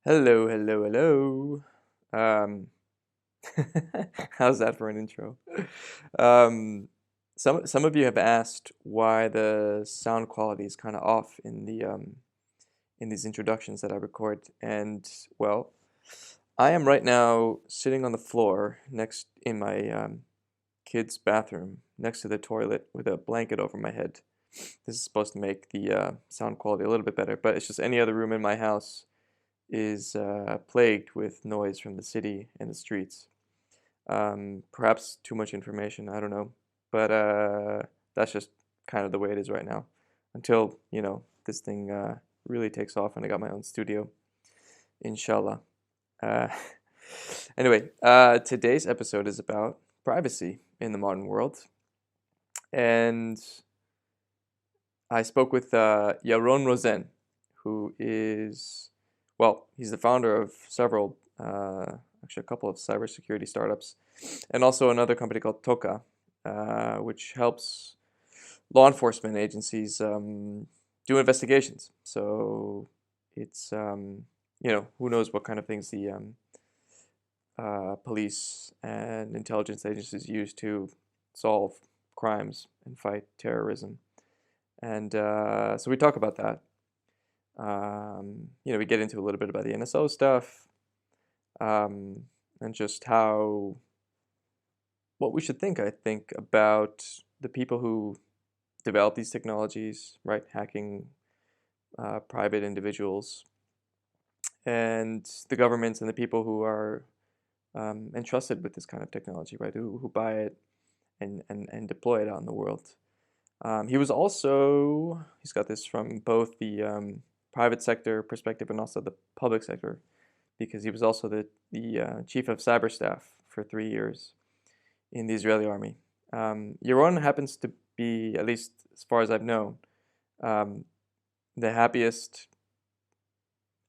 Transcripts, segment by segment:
Hello, hello, hello. Um, how's that for an intro? Um, some of you have asked why the sound quality is kind of off in these introductions that I record, and well, I am right now sitting on the floor next in my kid's bathroom next to the toilet with a blanket over my head. This is supposed to make the sound quality a little bit better, but it's just any other room in my house is plagued with noise from the city and the streets. Perhaps too much information, I don't know. But that's just kind of the way it is right now. Until, this thing really takes off and I got my own studio. Inshallah. Uh, anyway, today's episode is about privacy in the modern world. And I spoke with Yaron Rosen, who is he's the founder of several, actually a couple of cybersecurity startups, and also another company called Toka, which helps law enforcement agencies do investigations. So it's, who knows what kind of things the police and intelligence agencies use to solve crimes and fight terrorism. And so we talk about that. We get into a little bit about the NSO stuff, and just what we should think, I think, about the people who develop these technologies, right? Hacking private individuals, and the governments and the people who are entrusted with this kind of technology, right? Who buy it and deploy it out in the world. He's got this from both the private sector perspective and also the public sector, because he was also the chief of cyber staff for 3 years in the Israeli army. Yaron happens to be, at least as far as I've known, the happiest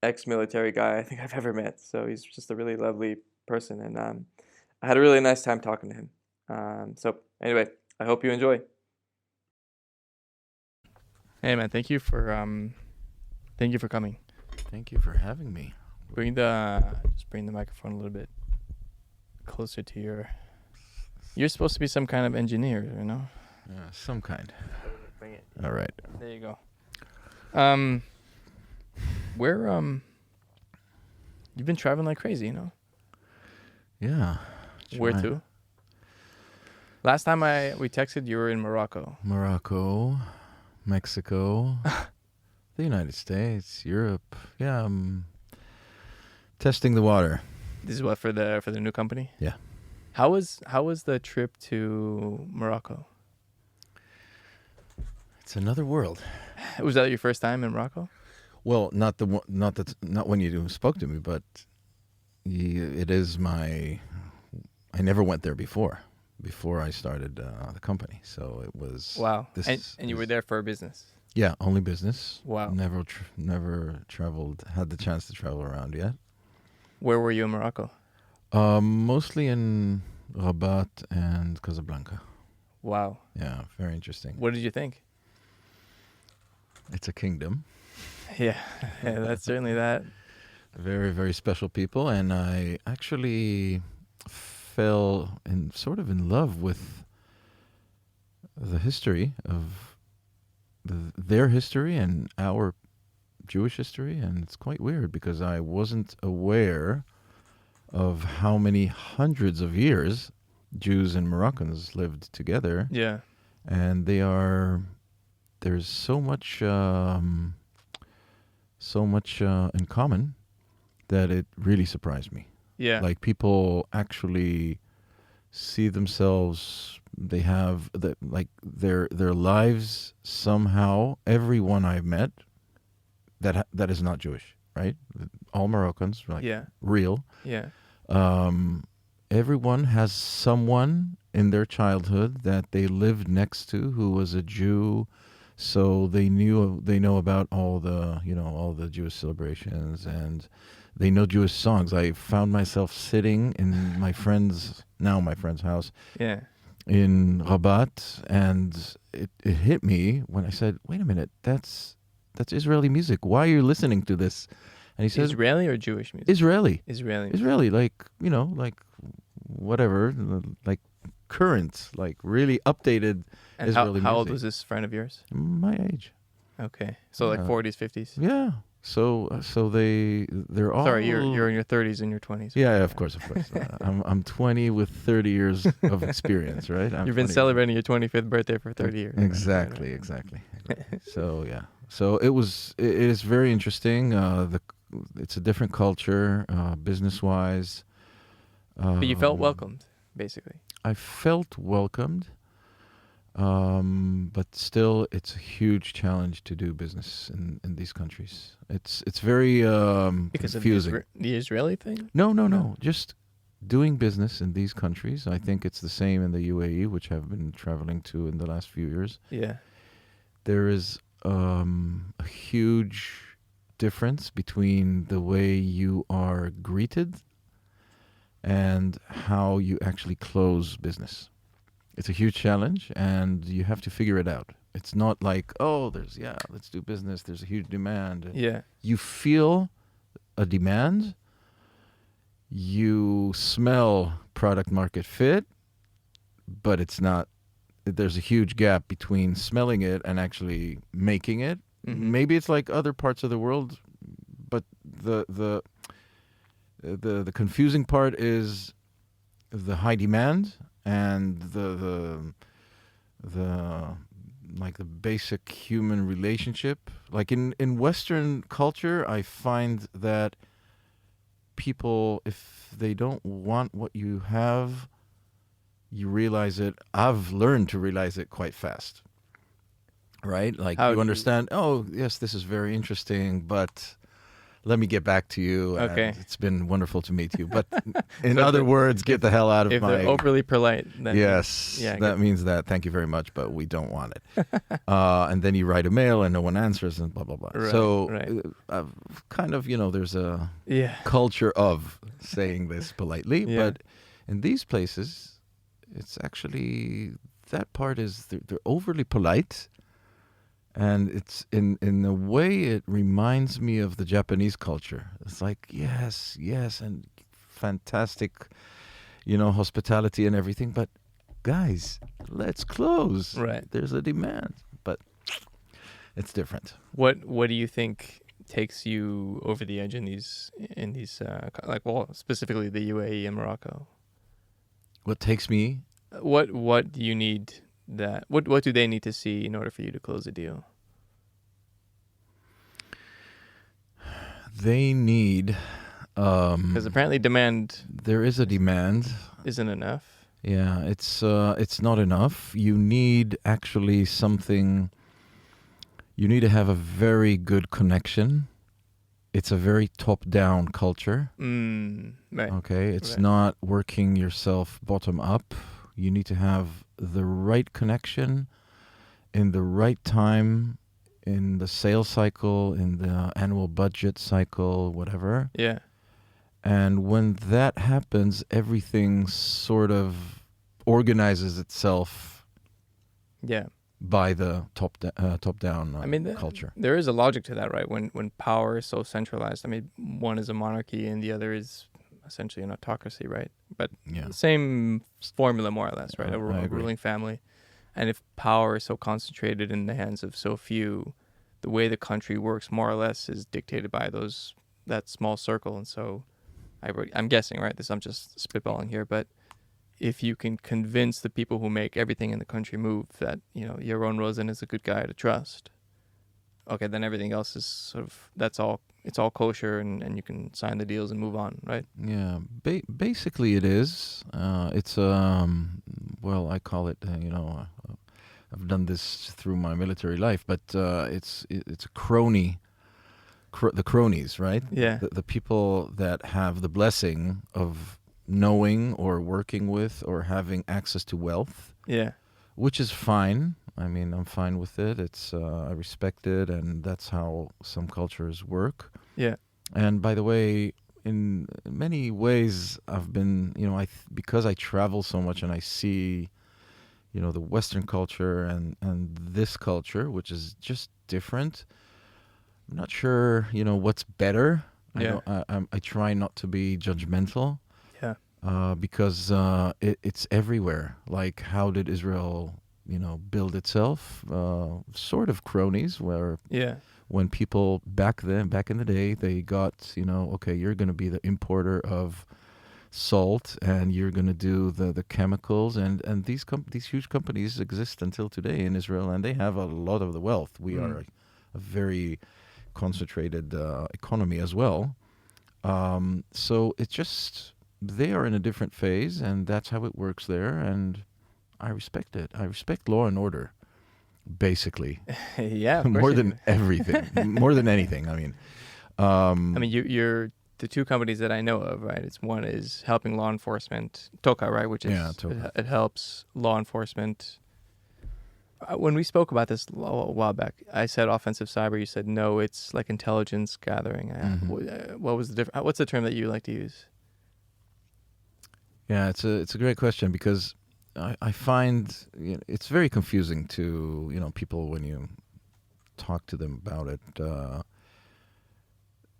ex-military guy I think I've ever met. So he's just a really lovely person, and I had a really nice time talking to him. So anyway, I hope you enjoy. Hey man, thank you for coming. Thank you for having me. Bring the microphone a little bit closer to your. You're supposed to be some kind of engineer, Yeah, some kind. Bring it. All right. There you go. You've been traveling like crazy, Yeah. Where to? Last time we texted, you were in Morocco. Morocco, Mexico, the United States, Europe. Yeah, I'm testing the water. This is what for the new company? Yeah. How was the trip to Morocco? It's another world. Was that your first time in Morocco? Well, not when you spoke to me, but it is my. I never went there before I started the company, so it was. Wow. And you were there for business? Yeah, only business. Wow. Never traveled. Had the chance to travel around yet. Where were you in Morocco? Mostly in Rabat and Casablanca. Wow. Yeah, very interesting. What did you think? It's a kingdom. Yeah, that's certainly that. Very, very special people, and I actually fell in love with the history of their history and our Jewish history, and it's quite weird because I wasn't aware of how many hundreds of years Jews and Moroccans lived together. Yeah. And there's so much in common that it really surprised me. Yeah. Like people actually see themselves, they have their lives somehow. Everyone I've met that is not Jewish, right? All Moroccans, real. Yeah. Everyone has someone in their childhood that they lived next to who was a Jew, so they know about all the Jewish celebrations, and they know Jewish songs. I found myself sitting in my friend's house. Yeah. In Rabat, and it hit me when I said, "Wait a minute, that's Israeli music. Why are you listening to this?" And he says, Israeli or Jewish music? Israeli. Israeli. Israeli, like, like whatever, like current, like really updated And Israeli how old music. was this friend of yours? My age. Okay, so like 40s, 50s. Yeah. So they're all. Sorry, you're in your 30s and your 20s. Yeah, of course. I'm 20 with 30 years of experience, right? You've been celebrating your 25th birthday for 30 years. Exactly, right? exactly. So yeah. So it is very interesting. It's a different culture, business wise. But you felt welcomed, basically. I felt welcomed, but still, it's a huge challenge to do business in these countries. It's very Because confusing. of the Israeli thing? No. Just doing business in these countries. I think it's the same in the UAE, which I've been traveling to in the last few years. Yeah. There is a huge difference between the way you are greeted and how you actually close business. It's a huge challenge, and you have to figure it out. It's not like, let's do business. There's a huge demand. Yeah. You feel a demand. You smell product market fit, but it's not. There's a huge gap between smelling it and actually making it. Mm-hmm. Maybe it's like other parts of the world, but the confusing part is the high demand and the like the basic human relationship. Like in Western culture, I find that people, if they don't want what you have, you realize it. I've learned to realize it quite fast. Right? Like you understand, oh, yes, this is very interesting, but let me get back to you. Okay. It's been wonderful to meet you. But in other words, get the hell out of if my... If they're overly polite, then... Yes, that means that, thank you very much, but we don't want it. And then you write a mail and no one answers and blah, blah, blah. Right, so kind of, there's a culture of saying this politely. But in these places, it's actually... That part is they're overly polite. And it's in a way it reminds me of the Japanese culture. It's like, yes, and fantastic, hospitality and everything. But guys, let's close. Right. There's a demand, but it's different. What do you think takes you over the edge in these specifically the UAE and Morocco? What takes me? What do you need? What do they need to see in order for you to close a deal? They need because apparently demand. There is a demand. Isn't enough. Yeah, it's not enough. You need actually something. You need to have a very good connection. It's a very top-down culture. Right. Okay, it's not working yourself bottom up. You need to have the right connection in the right time, in the sales cycle, in the annual budget cycle, whatever. Yeah. And when that happens, everything sort of organizes itself. Yeah. By the top-down culture. There is a logic to that, right? When power is so centralized. I mean, one is a monarchy and the other is essentially an autocracy, right? But the same formula, more or less, right? A ruling family. And if power is so concentrated in the hands of so few, the way the country works, more or less, is dictated by that small circle. And so, I'm guessing, right? I'm just spitballing here, but if you can convince the people who make everything in the country move that, Yaron Rosen is a good guy to trust, okay, then everything else is sort of, it's all kosher and you can sign the deals and move on, right? Yeah, basically it is. It's, I call it, I've done this through my military life, but it's a crony, the cronies, right? Yeah. The people that have the blessing of knowing or working with or having access to wealth. Yeah. Which is fine. I mean, I'm fine with it. It's I respect it, and that's how some cultures work. Yeah. And by the way, in many ways, I've been, because I travel so much and I see, the Western culture and this culture, which is just different. I'm not sure, what's better. Yeah. I try not to be judgmental Yeah. because it's everywhere. Like, how did Israel, build itself? Sort of cronies, where Yeah. when people back in the day, they got, okay, you're going to be the importer of salt, and you're going to do the chemicals, and these huge companies exist until today in Israel, and they have a lot of the wealth. We are a very concentrated economy as well. So it's just, they are in a different phase, and that's how it works there, and I respect it. I respect law and order, basically. Yeah, of course More you than do. everything. More than anything. I mean, I mean, you're the two companies that I know of, right? It's one is helping law enforcement, Toka, right, which is yeah, Toka. it helps law enforcement. When we spoke about this a while back, I said offensive cyber. You said no, it's like intelligence gathering. What was the difference? What's the term that you like to use? Yeah, it's a great question, because I find it's very confusing to people when you talk to them about it.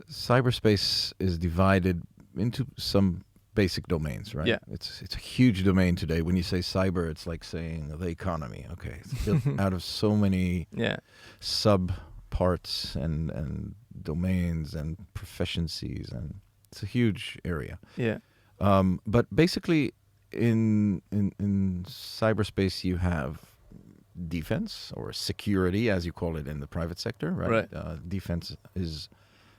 Cyberspace is divided into some basic domains, right? Yeah. It's a huge domain today. When you say cyber, it's like saying the economy. Okay, it's built out of so many Yeah. sub parts and domains and proficiencies, and it's a huge area. Yeah. But basically, in cyberspace, you have defense, or security, as you call it in the private sector, right? Defense is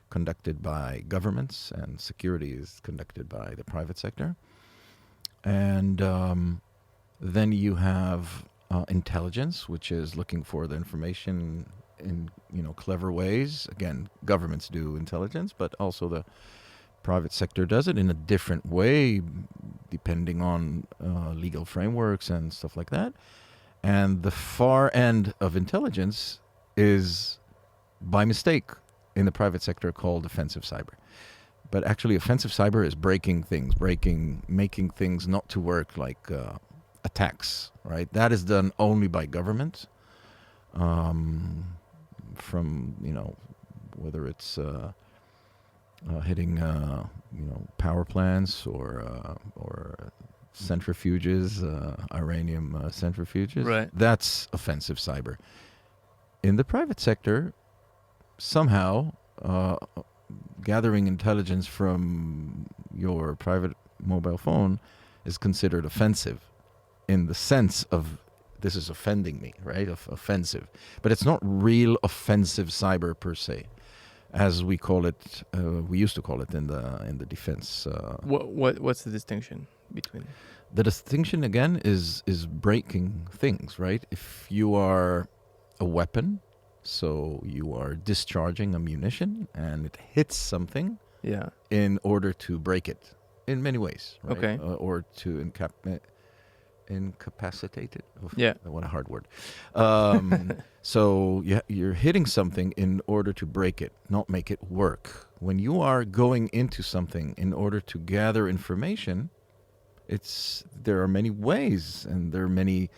conducted by governments, and security is conducted by the private sector. And then you have intelligence, which is looking for the information in clever ways. Again, governments do intelligence, but also the private sector does it in a different way, depending on legal frameworks and stuff like that. And the far end of intelligence is, by mistake, in the private sector, called offensive cyber. But actually, offensive cyber is breaking things, making things not to work, like attacks, right? That is done only by government, from, whether it's hitting, power plants, or centrifuges, uranium centrifuges. Right. That's offensive cyber. In the private sector, somehow, gathering intelligence from your private mobile phone is considered offensive, in the sense of, this is offending me, right? Offensive. But it's not real offensive cyber per se, as we call it. We used to call it in the defense. What's the distinction between? The distinction, again, is breaking things, right? If you are a weapon, so you are discharging ammunition and it hits something, Yeah. in order to break it, in many ways, right? Okay. Or to incapacitate it. Oof, Yeah. what a hard word. So you're hitting something in order to break it, not make it work. When you are going into something in order to gather information, there are many ways, and there are many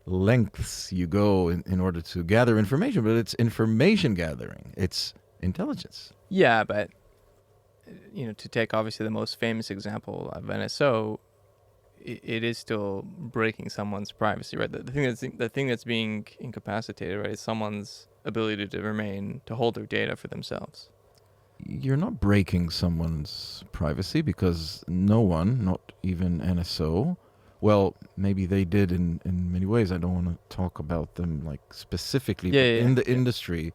lengths you go in order to gather information, but it's information gathering. It's intelligence. Yeah, but to take obviously the most famous example of NSO, it is still breaking someone's privacy, right? The thing that's being incapacitated, right, is someone's ability to hold their data for themselves. You're not breaking someone's privacy, because no one, not even NSO, well, maybe they did in many ways. I don't want to talk about them like specifically, but in the industry,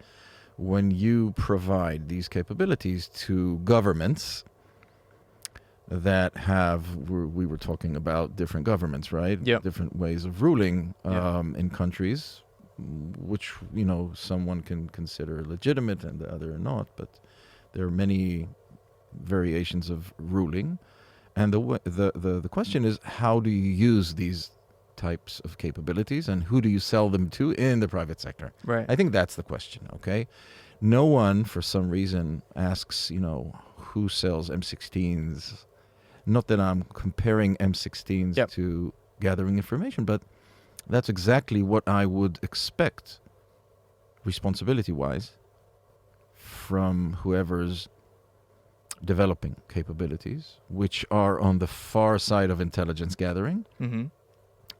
when you provide these capabilities to governments that have, we were talking about different governments, right? Yeah. Different ways of ruling in countries, which, someone can consider legitimate and the other not, but there are many variations of ruling. And the question is, how do you use these types of capabilities, and who do you sell them to in the private sector? Right. I think that's the question, okay? No one, for some reason, asks, who sells M16s. Not that I'm comparing M16s to gathering information, but that's exactly what I would expect, responsibility-wise, from whoever's developing capabilities, which are on the far side of intelligence gathering, Mm-hmm.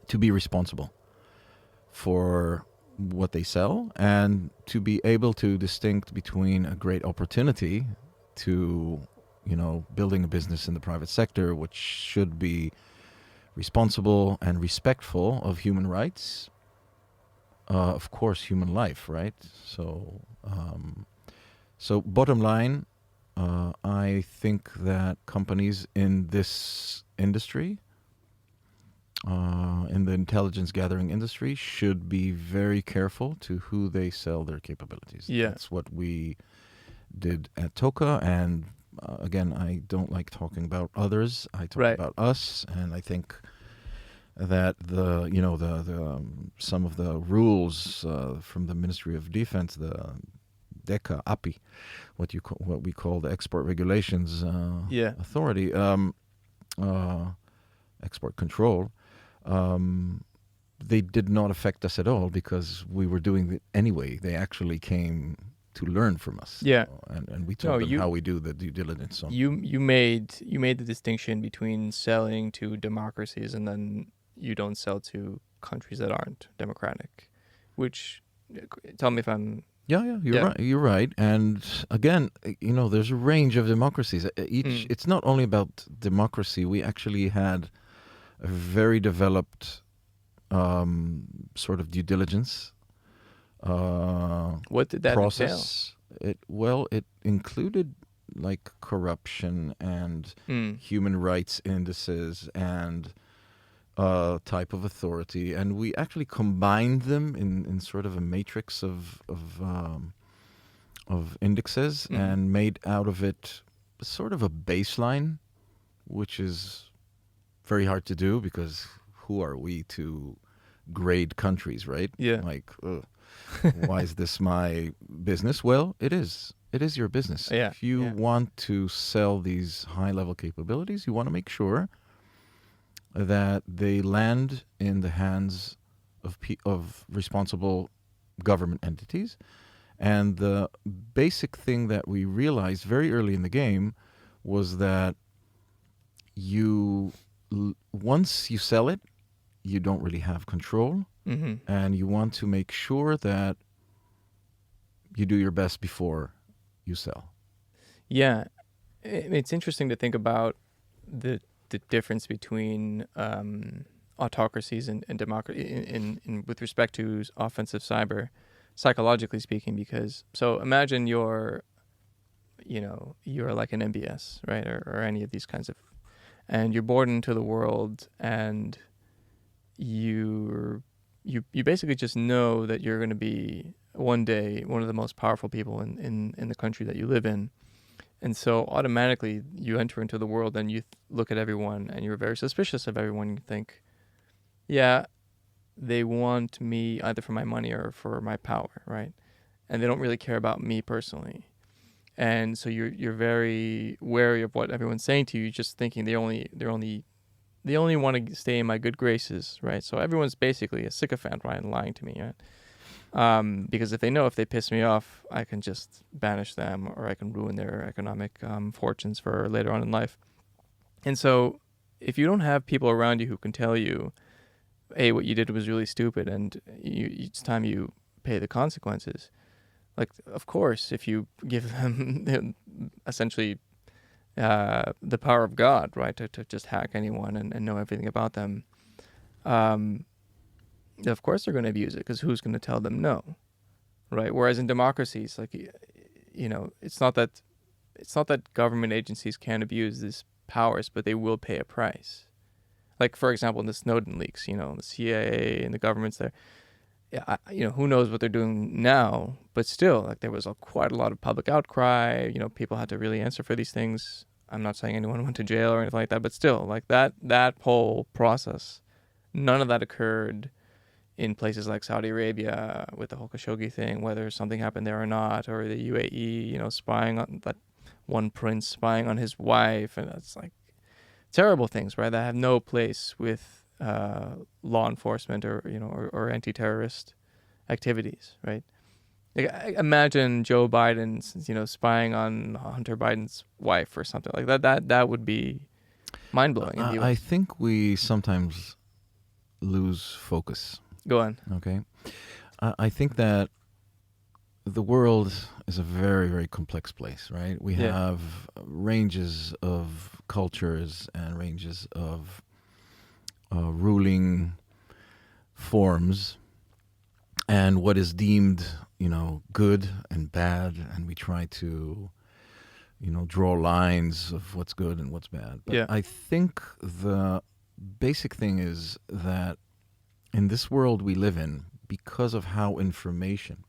to be responsible for what they sell and to be able to distinct between a great opportunity to, building a business in the private sector, which should be responsible and respectful of human rights, of course, human life, right? So bottom line, I think that companies in this industry, in the intelligence gathering industry, should be very careful to who they sell their capabilities. Yeah. That's what we did at Toka, and again, I don't like talking about others. I talk Right. about us, and I think that some of the rules from the Ministry of Defense, the DECA, API, what we call the Export Regulations Yeah. Authority, export control, they did not affect us at all because we were doing it anyway. They actually came to learn from us. Yeah. And we told them how we do the due diligence. You made the distinction between selling to democracies and then you don't sell to countries that aren't democratic, which, tell me if I'm... Yeah, you're right. And again, there's a range of democracies. It's not only about democracy. We actually had a very developed sort of due diligence what did that process. It included like corruption and human rights indices and type of authority, and we actually combined them in sort of a matrix of indexes and made out of it sort of a baseline, which is very hard to do because who are we to grade countries, right? Yeah. Like, why is this my business? Well, it is. It is your business. Yeah. If you want to sell these high-level capabilities, you want to make sure that they land in the hands of responsible government entities. And the basic thing that we realized very early in the game was that once you sell it, you don't really have control. Mm-hmm. And you want to make sure that you do your best before you sell. Yeah. It's interesting to think about the difference between autocracies and democracy in with respect to offensive cyber, psychologically speaking, because so imagine you're like an MBS, right, or any of these kinds of, and you're born into the world, and you basically just know that you're going to be one day one of the most powerful people in the country that you live in. And so automatically you enter into the world and you look at everyone and you're very suspicious of everyone. You think, yeah, they want me either for my money or for my power, right? And they don't really care about me personally. And so you're very wary of what everyone's saying to you. You're just thinking they only want to stay in my good graces, right? So everyone's basically a sycophant, right, and lying to me, right? Because if they piss me off, I can just banish them or I can ruin their economic fortunes for later on in life. And so if you don't have people around you who can tell you, hey, what you did was really stupid and it's time you pay the consequences, like, of course, if you give them essentially the power of God, right, to just hack anyone and know everything about them, of course they're going to abuse it because who's going to tell them no, right? Whereas in democracies, like, it's not that government agencies can't abuse these powers, but they will pay a price. Like, for example, in the Snowden leaks, the CIA and the governments there, who knows what they're doing now, but still, like, there was quite a lot of public outcry. People had to really answer for these things. I'm not saying anyone went to jail or anything like that, but still, like, that whole process, none of that occurred in places like Saudi Arabia with the whole Khashoggi thing, whether something happened there or not, or the UAE, spying on that one prince, spying on his wife, and that's like terrible things, right? That have no place with law enforcement or anti-terrorist activities, right? Like, imagine Joe Biden, spying on Hunter Biden's wife or something like that. That would be mind blowing in the I U.S. think we sometimes lose focus. Go on. Okay, I think that the world is a very, very complex place, right? We Yeah. have ranges of cultures and ranges of ruling forms, and what is deemed, good and bad, and we try to, draw lines of what's good and what's bad. But Yeah. I think the basic thing is that in this world we live in, because of how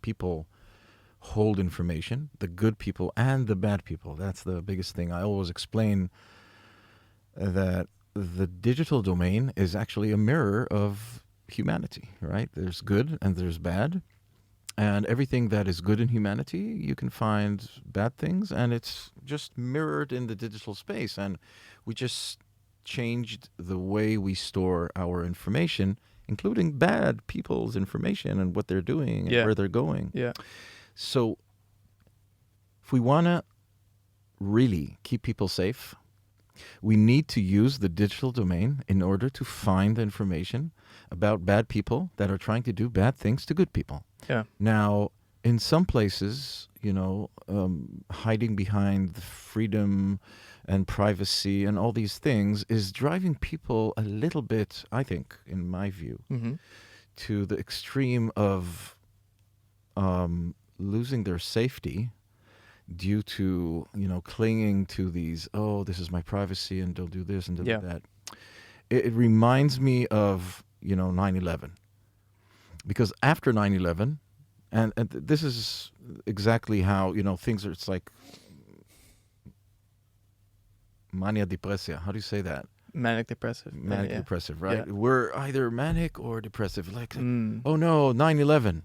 people hold information, the good people and the bad people. That's the biggest thing. I always explain that the digital domain is actually a mirror of humanity, right? There's good and there's bad. And everything that is good in humanity, you can find bad things, and it's just mirrored in the digital space. And we just changed the way we store our information, including bad people's information and what they're doing and Yeah. where they're going. Yeah. So if we want to really keep people safe, we need to use the digital domain in order to find the information about bad people that are trying to do bad things to good people. Yeah. Now, in some places, hiding behind freedom and privacy and all these things is driving people a little bit, I think, in my view, Mm-hmm. to the extreme of losing their safety due to, clinging to these, oh, this is my privacy and don't do this and don't Yeah. do that. It reminds me of, 9/11. Because after 9/11, and this is exactly how, things are, it's like mania depressia. How do you say that? Manic depressive. Manic Yeah. depressive, right? Yeah. We're either manic or depressive. Like, Mm. oh no, 9/11.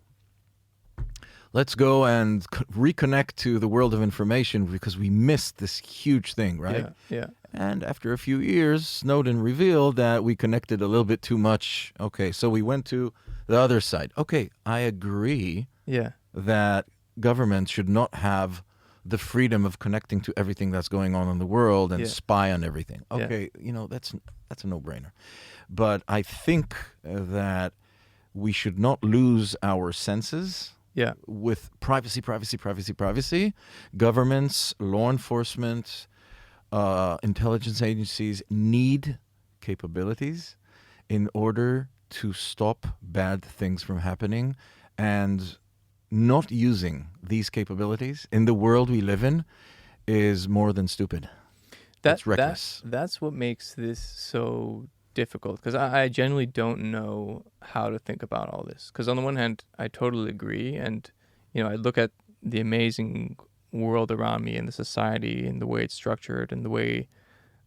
Let's go and reconnect to the world of information because we missed this huge thing, right? Yeah. Yeah. And after a few years, Snowden revealed that we connected a little bit too much. Okay, so we went to the other side. Okay, I agree Yeah. that governments should not have the freedom of connecting to everything that's going on in the world and Yeah. spy on everything. Yeah. Okay, that's a no-brainer. But I think that we should not lose our senses. Yeah. With privacy. Governments, law enforcement, intelligence agencies need capabilities in order to stop bad things from happening, and not using these capabilities in the world we live in is more than stupid. It's reckless. That's what makes this so difficult, because I generally don't know how to think about all this. Because on the one hand, I totally agree, and I look at the amazing world around me and the society and the way it's structured and the way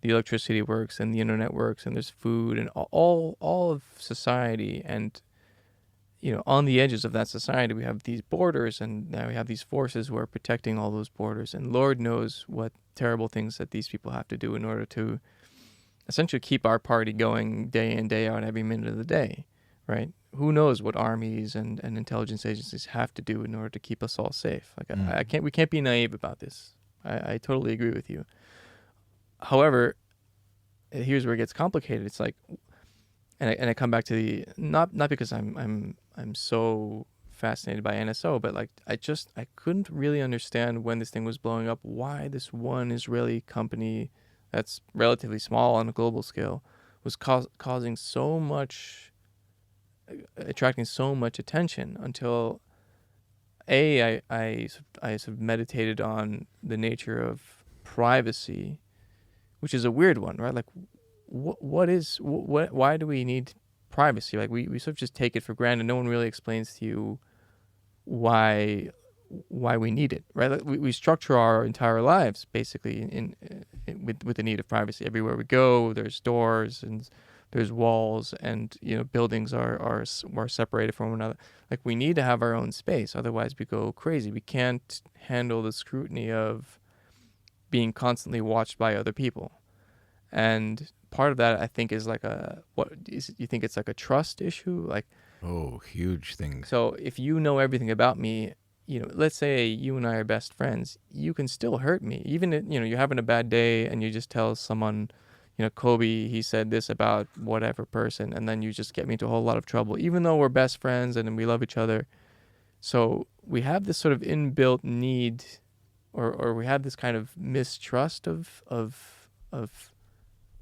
the electricity works and the internet works and there's food and all of society, and on the edges of that society we have these borders, and now we have these forces who are protecting all those borders, and Lord knows what terrible things that these people have to do in order to essentially keep our party going day in, day out, every minute of the day, right? Who knows what armies and intelligence agencies have to do in order to keep us all safe. Like we can't be naive about this. I totally agree with you. However, here's where it gets complicated. It's like, and I come back to the not because I'm so fascinated by NSO, but like I couldn't really understand when this thing was blowing up why this one Israeli company that's relatively small on a global scale was causing so much, attracting so much attention, until I sort of meditated on the nature of privacy, which is a weird one, right? Like, why do we need privacy? Like we sort of just take it for granted. No one really explains to you why we need it, right? Like we structure our entire lives basically in with the need of privacy. Everywhere we go, there's doors and there's walls, and buildings are separated from one another. Like we need to have our own space, otherwise we go crazy. We can't handle the scrutiny of being constantly watched by other people. And part of that, I think, is like you think it's like a trust issue? Like, Oh, huge things. so if you know everything about me, let's say you and I are best friends, you can still hurt me. Even if, you're having a bad day and you just tell someone, Kobe, he said this about whatever person, and then you just get me into a whole lot of trouble, even though we're best friends and we love each other. So we have this sort of inbuilt need, or we have this kind of mistrust of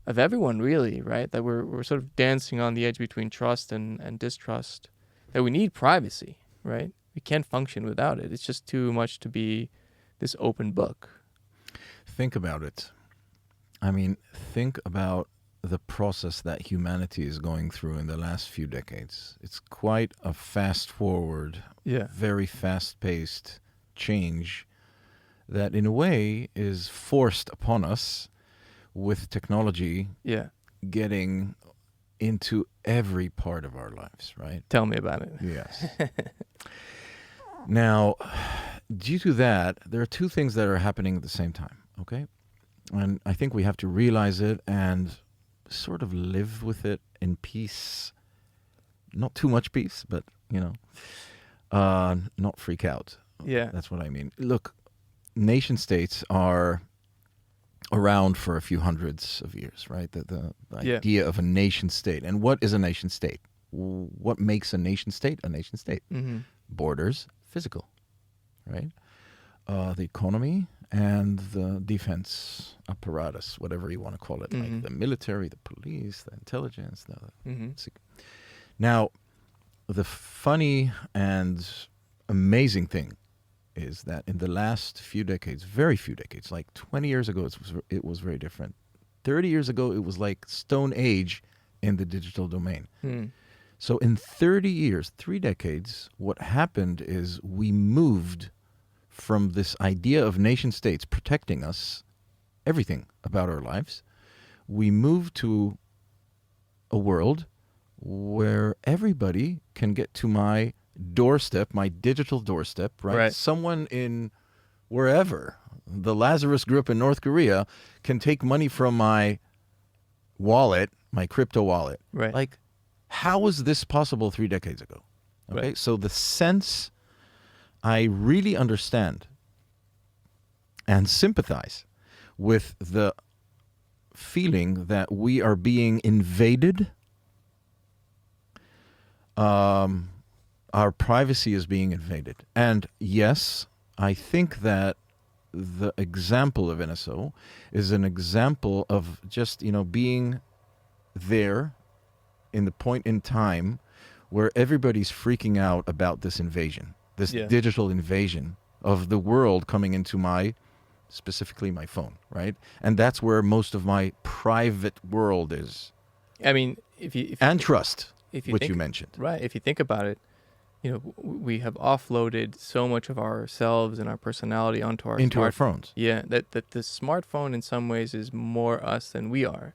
everyone, really, right? That we're sort of dancing on the edge between trust and distrust. That we need privacy, right? We can't function without it. It's just too much to be this open book. Think about it. I mean, think about the process that humanity is going through in the last few decades. It's quite a fast forward, very fast-paced change that in a way is forced upon us with technology getting into every part of our lives, right? Tell me about it. Yes. Now, due to that, there are two things that are happening at the same time, okay? And I think we have to realize it and sort of live with it in peace. Not too much peace, but, not freak out. Yeah. That's what I mean. Look, nation states are around for a few hundreds of years, right? The idea of a nation state. And what is a nation state? What makes a nation state a nation state? Mm-hmm. Borders, physical, right? The economy and the defense apparatus, whatever you want to call it, like the military, the police, the intelligence. Now, the funny and amazing thing is that in the last few decades, very few decades, like 20 years ago, it was very different. 30 years ago, it was like Stone Age in the digital domain. So in 30 years, 3 decades, what happened is we moved from this idea of nation states protecting us, everything about our lives, we moved to a world where everybody can get to my doorstep, my digital doorstep, right? Someone in wherever, the Lazarus Group in North Korea, can take money from my wallet, my crypto wallet. Right. Like, how was this possible 3 decades ago? Okay, Right. So the sense I really understand and sympathize with the feeling that we are being invaded. Our privacy is being invaded. And yes, I think that the example of NSO is an example of just, being there in the point in time where everybody's freaking out about this invasion, this digital invasion of the world coming into specifically my phone, right? And that's where most of my private world is. I mean, if you trust, which you mentioned. Right. If you think about it, we have offloaded so much of ourselves and our personality onto our phones. Yeah, that the smartphone in some ways is more us than we are.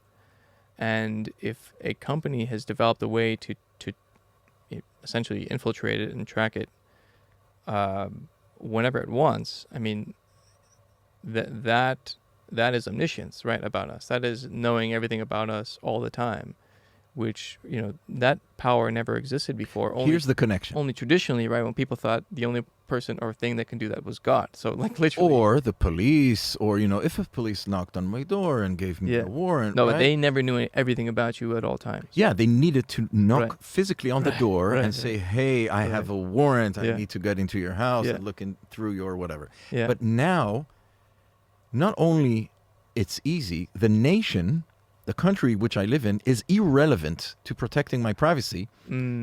And if a company has developed a way to essentially infiltrate it and track it whenever it wants, I mean, that is omniscience, right, about us. That is knowing everything about us all the time, which, that power never existed before. Here's the connection. Only traditionally, right, when people thought the only person or thing that can do that was God. So, like, literally. Or the police, or, if a police knocked on my door and gave me a warrant. No, right? but they never knew everything about you at all times. Yeah, they needed to knock physically on the door and say, hey, I have a warrant. I need to get into your house and look through your whatever. Yeah. But now, not only it's easy, the country which I live in is irrelevant to protecting my privacy.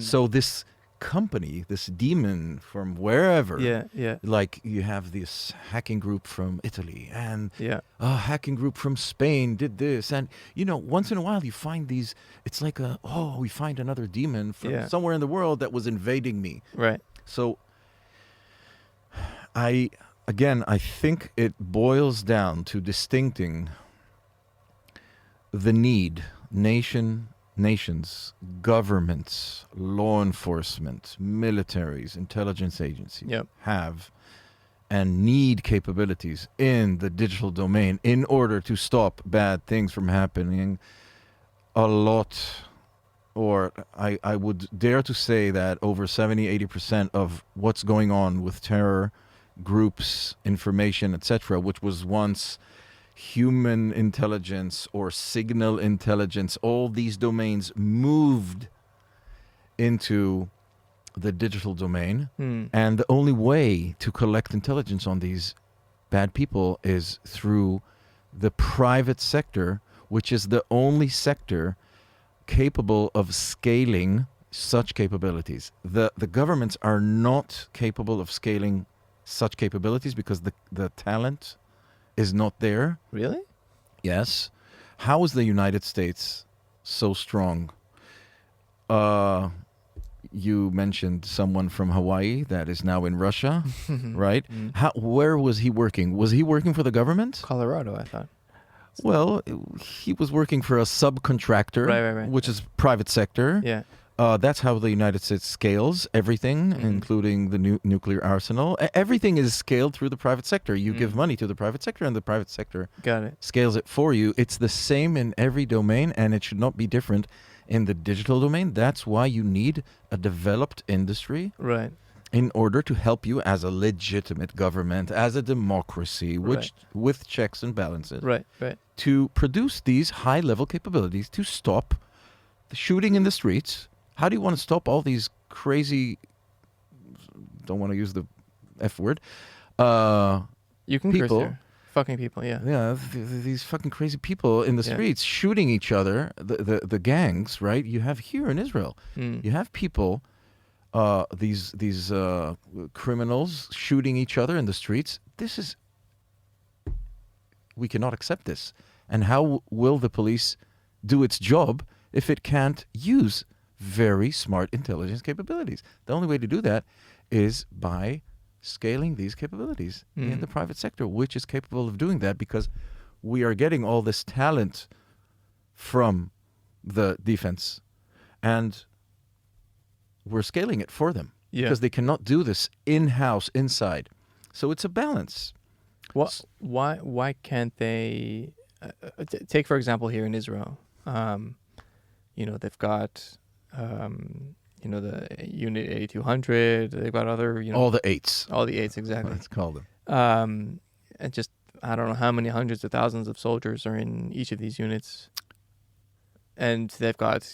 So this company, this demon from wherever, like you have this hacking group from Italy and a hacking group from Spain did this. And, once in a while you find these, it's like we find another demon from somewhere in the world that was invading me. Right. So I think it boils down to distincting the need nations, governments, law enforcement, militaries, intelligence agencies have and need capabilities in the digital domain in order to stop bad things from happening a lot or I would dare to say that over 70-80% of what's going on with terror groups, information, etc., which was once human intelligence or signal intelligence, all these domains moved into the digital domain. And the only way to collect intelligence on these bad people is through the private sector, which is the only sector capable of scaling such capabilities. The governments are not capable of scaling such capabilities because the talent is not there. Really? Yes. How is the United States so strong? You mentioned someone from Hawaii that is now in Russia, right? Where was he working? Was he working for the government? Colorado, I thought. Well, he was working for a subcontractor, Right. which is private sector. Yeah. That's how the United States scales everything, including the nuclear arsenal. Everything is scaled through the private sector. You give money to the private sector, and the private sector scales it for you. It's the same in every domain, and it should not be different in the digital domain. That's why you need a developed industry. Right. In order to help you as a legitimate government, as a democracy, which with checks and balances, right, to produce these high-level capabilities to stop the shooting in the streets. How do you want to stop all these crazy? Don't want to use the F word. You can people, curse here. Fucking people, yeah. Yeah, these fucking crazy people in the streets shooting each other. The gangs, right? You have here in Israel. You have people. These criminals shooting each other in the streets. We cannot accept this. And how will the police do its job if it can't use very smart intelligence capabilities? The only way to do that is by scaling these capabilities in the private sector, which is capable of doing that because we are getting all this talent from the defense and we're scaling it for them because they cannot do this in-house, inside. So it's a balance. Why can't they take, for example, here in Israel, they've got, the Unit 8200, they've got other, all the eights. All the eights, exactly. Let's call them. And just, I don't know how many hundreds of thousands of soldiers are in each of these units. And they've got,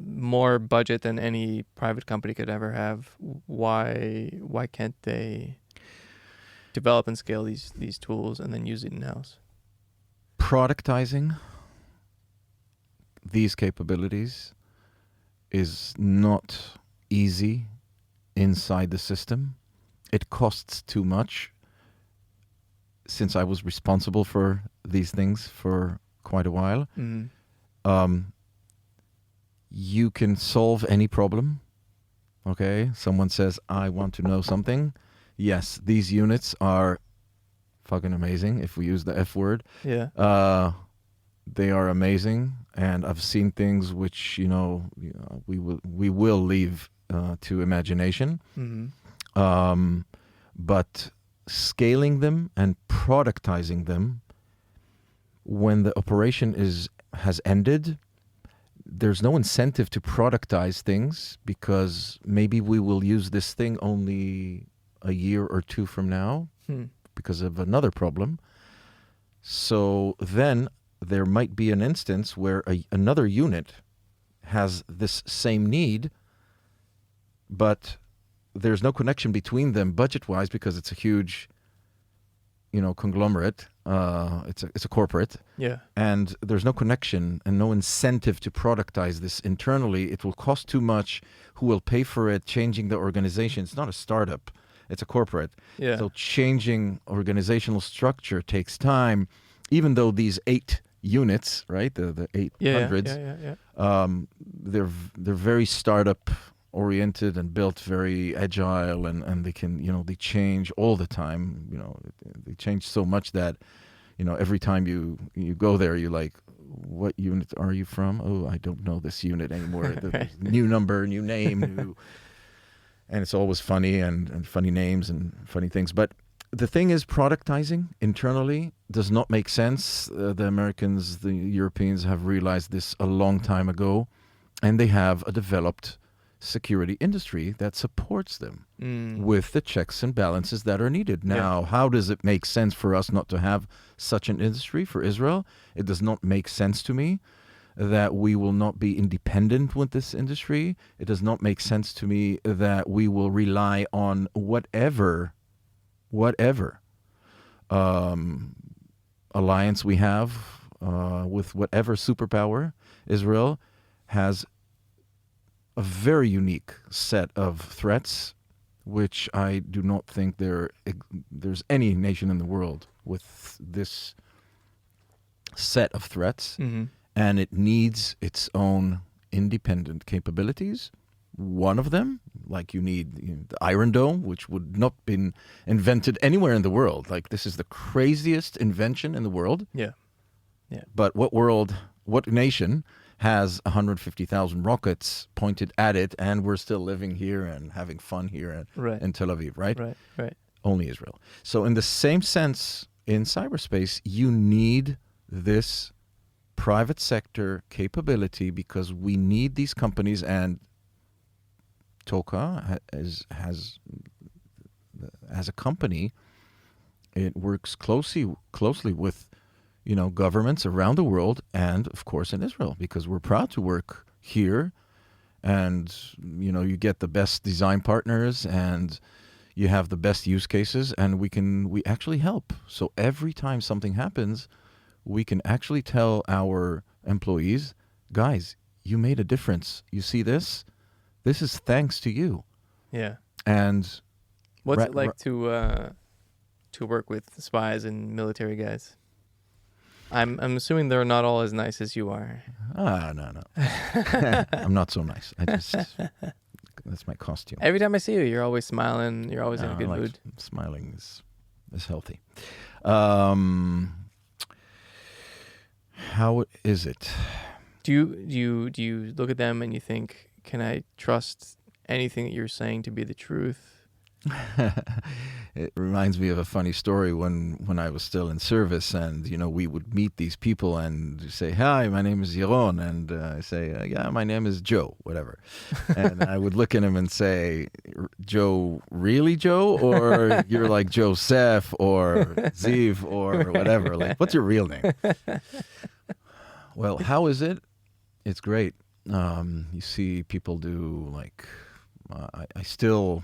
more budget than any private company could ever have. Why can't they develop and scale these tools and then use it in-house? Productizing these capabilities is not easy inside the system. It costs too much. Since I was responsible for these things for quite a while, you can solve any problem. Okay, someone says, I want to know something. Yes, these units are fucking amazing, if we use the F word. Yeah. They are amazing, and I've seen things which, we will leave to imagination. But scaling them and productizing them when the operation has ended, there's no incentive to productize things because maybe we will use this thing only a year or two from now because of another problem. So then there might be an instance where another unit has this same need, but there's no connection between them budget-wise because it's a huge, conglomerate. It's a corporate. Yeah. And there's no connection and no incentive to productize this internally. It will cost too much. Who will pay for it? Changing the organization. It's not a startup. It's a corporate. Yeah. So changing organizational structure takes time, even though these 8 units, right, the 800s, they're very startup oriented and built very agile, and they can, they change all the time. They change so much that, every time you go there, you're like, what unit are you from? Oh, I don't know this unit anymore. New number, new name, and it's always funny and funny names and funny things. But the thing is, productizing internally does not make sense. The Americans, the Europeans have realized this a long time ago. and they have a developed security industry that supports them with the checks and balances that are needed. Now, how does it make sense for us not to have such an industry for Israel? It does not make sense to me that we will not be independent with this industry. It does not make sense to me that we will rely on whatever alliance we have with whatever superpower. Israel has a very unique set of threats, which I do not think there's any nation in the world with this set of threats. And it needs its own independent capabilities. One of them, like you need the Iron Dome, which would not been invented anywhere in the world. Like, this is the craziest invention in the world. Yeah. But what nation has 150,000 rockets pointed at it, and we're still living here and having fun here in Tel Aviv, right? Right. Only Israel. So in the same sense, in cyberspace, you need this private sector capability, because we need these companies, and Toka has as a company, it works closely with governments around the world, and of course in Israel, because we're proud to work here, and you get the best design partners, and you have the best use cases, and we actually help. So every time something happens, we can actually tell our employees, guys, you made a difference. You see this? This is thanks to you. Yeah. And what's it like to work with spies and military guys? I'm assuming they're not all as nice as you are. No. I'm not so nice. That's my costume. Every time I see you, you're always smiling. You're always in a good mood. Smiling is healthy. How is it? Do you look at them and you think, can I trust anything that you're saying to be the truth? It reminds me of a funny story when I was still in service, and we would meet these people and say, "Hi, my name is Yaron," and I say, "Yeah, my name is Joe," whatever, and I would look at him and say, "Joe, really Joe, or you're like Joseph or Ziv or whatever? Like, what's your real name?" Well, how is it? It's great. You see people do like, I still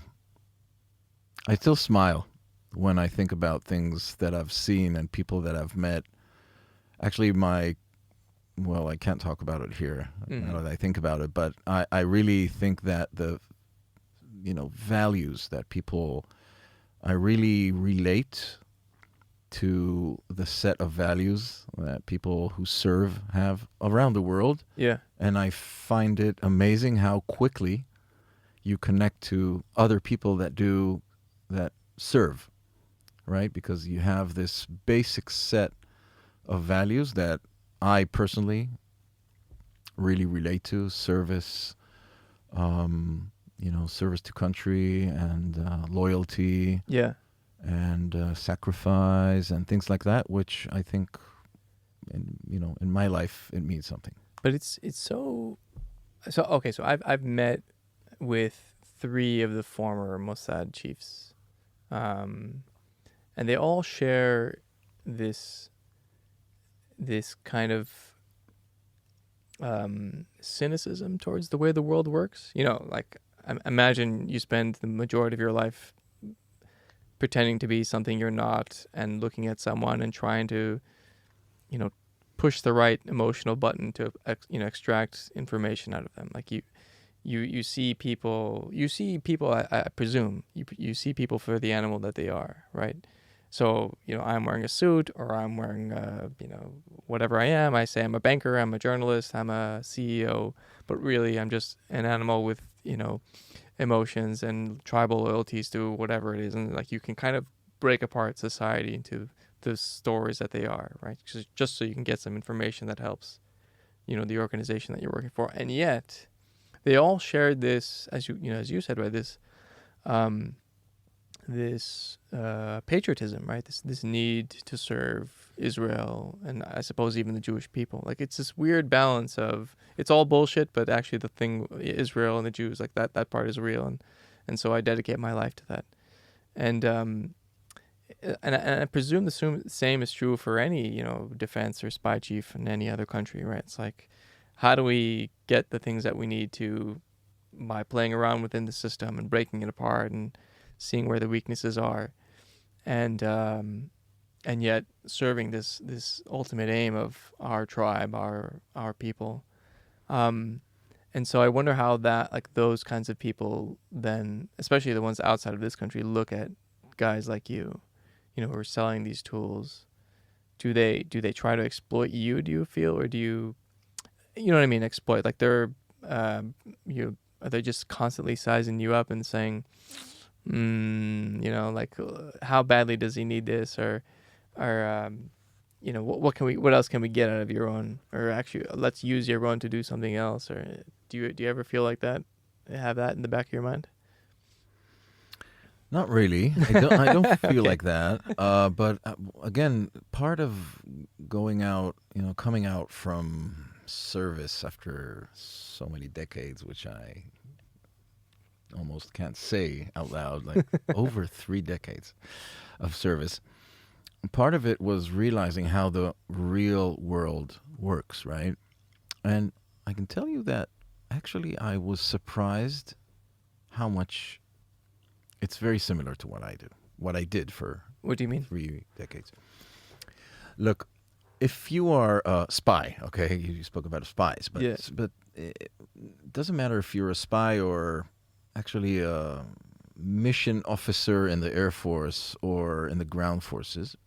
smile when I think about things that I've seen and people that I've met. Actually, I can't talk about it here now that I think about it, but I really think that the, values that people, I really relate to the set of values that people who serve have around the world. Yeah. And I find it amazing how quickly you connect to other people that serve, right? Because you have this basic set of values that I personally really relate to: service, service to country, and loyalty, and sacrifice, and things like that, which I think, in my life, it means something. But it's so okay. So I've met with 3 of the former Mossad chiefs. And they all share this kind of cynicism towards the way the world works. Like, imagine you spend the majority of your life pretending to be something you're not, and looking at someone and trying to, push the right emotional button to, extract information out of them. Like, you see people, I presume, you see people for the animal that they are, right? So, I'm wearing a suit, or I'm wearing, whatever I am. I say I'm a banker, I'm a journalist, I'm a CEO, but really I'm just an animal with, emotions and tribal loyalties to whatever it is. And like, you can kind of break apart society into the stories that they are, right? Just so you can get some information that helps, the organization that you're working for. And yet, they all shared this, as you said, right? This this patriotism, right? This need to serve Israel and I suppose even the Jewish people. Like it's this weird balance of it's all bullshit, but actually the thing Israel and the Jews, like that part is real, and so I dedicate my life to that. And and I presume the same is true for any defense or spy chief in any other country, right? It's like how do we get the things that we need to by playing around within the system and breaking it apart and seeing where the weaknesses are, and yet serving this ultimate aim of our tribe, our people. And so I wonder how that like those kinds of people then, especially the ones outside of this country, look at guys like you, who are selling these tools. Do they try to exploit you? Do you feel, or do you know what I mean? Exploit, like they're are they just constantly sizing you up and saying, like how badly does he need this, or what else can we get out of Yaron, or actually let's use Yaron to do something else, or do you ever feel like that, have that in the back of your mind? Not really. I don't feel like that. But again, part of going out, coming out from service after so many decades, which I almost can't say out loud, like over 3 decades of service. Part of it was realizing how the real world works, right? And I can tell you that actually I was surprised how much it's very similar to what I did for What do you mean? 3 decades. Look, if you are a spy, okay, you spoke about spies, but Yeah. but it doesn't matter if you're a spy or actually a mission officer in the Air Force or in the ground forces.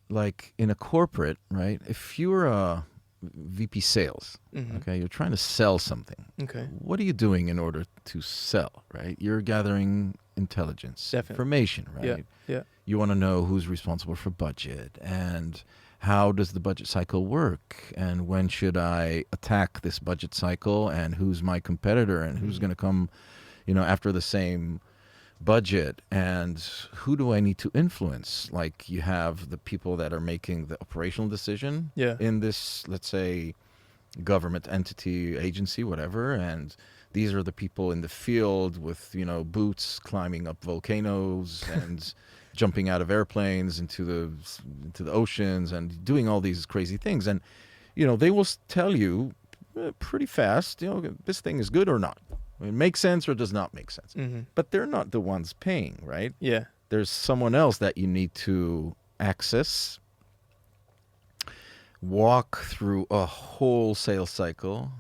Like in a corporate, right? If you're a VP sales, Mm-hmm. okay, you're trying to sell something. Okay. What are you doing in order to sell, right? You're gathering intelligence, Definitely. information, right? Yeah. Yeah. You want to know who's responsible for budget and how does the budget cycle work and when should I attack this budget cycle and who's my competitor and who's going to come, after the same budget and who do I need to influence? Like you have the people that are making the operational decision Yeah. in this, let's say, government entity, agency, whatever, and these are the people in the field with, boots climbing up volcanoes and jumping out of airplanes into the oceans and doing all these crazy things. And, they will tell you pretty fast, this thing is good or not. It makes sense or does not make sense. Mm-hmm. But they're not the ones paying, right? Yeah. There's someone else that you need to access, walk through a whole sales cycle,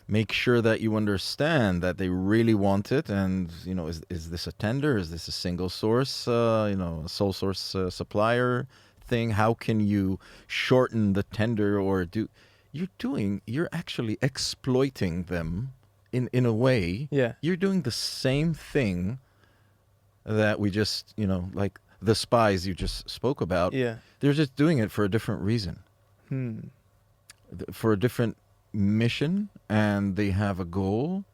make sure that you understand that they really want it, and is this a tender? Is this a single source? A sole source supplier thing? How can you shorten the tender or do? You're actually exploiting them in a way. Yeah. You're doing the same thing that we just like the spies you just spoke about. Yeah. They're just doing it for a different reason. For a different mission, and they have a goal.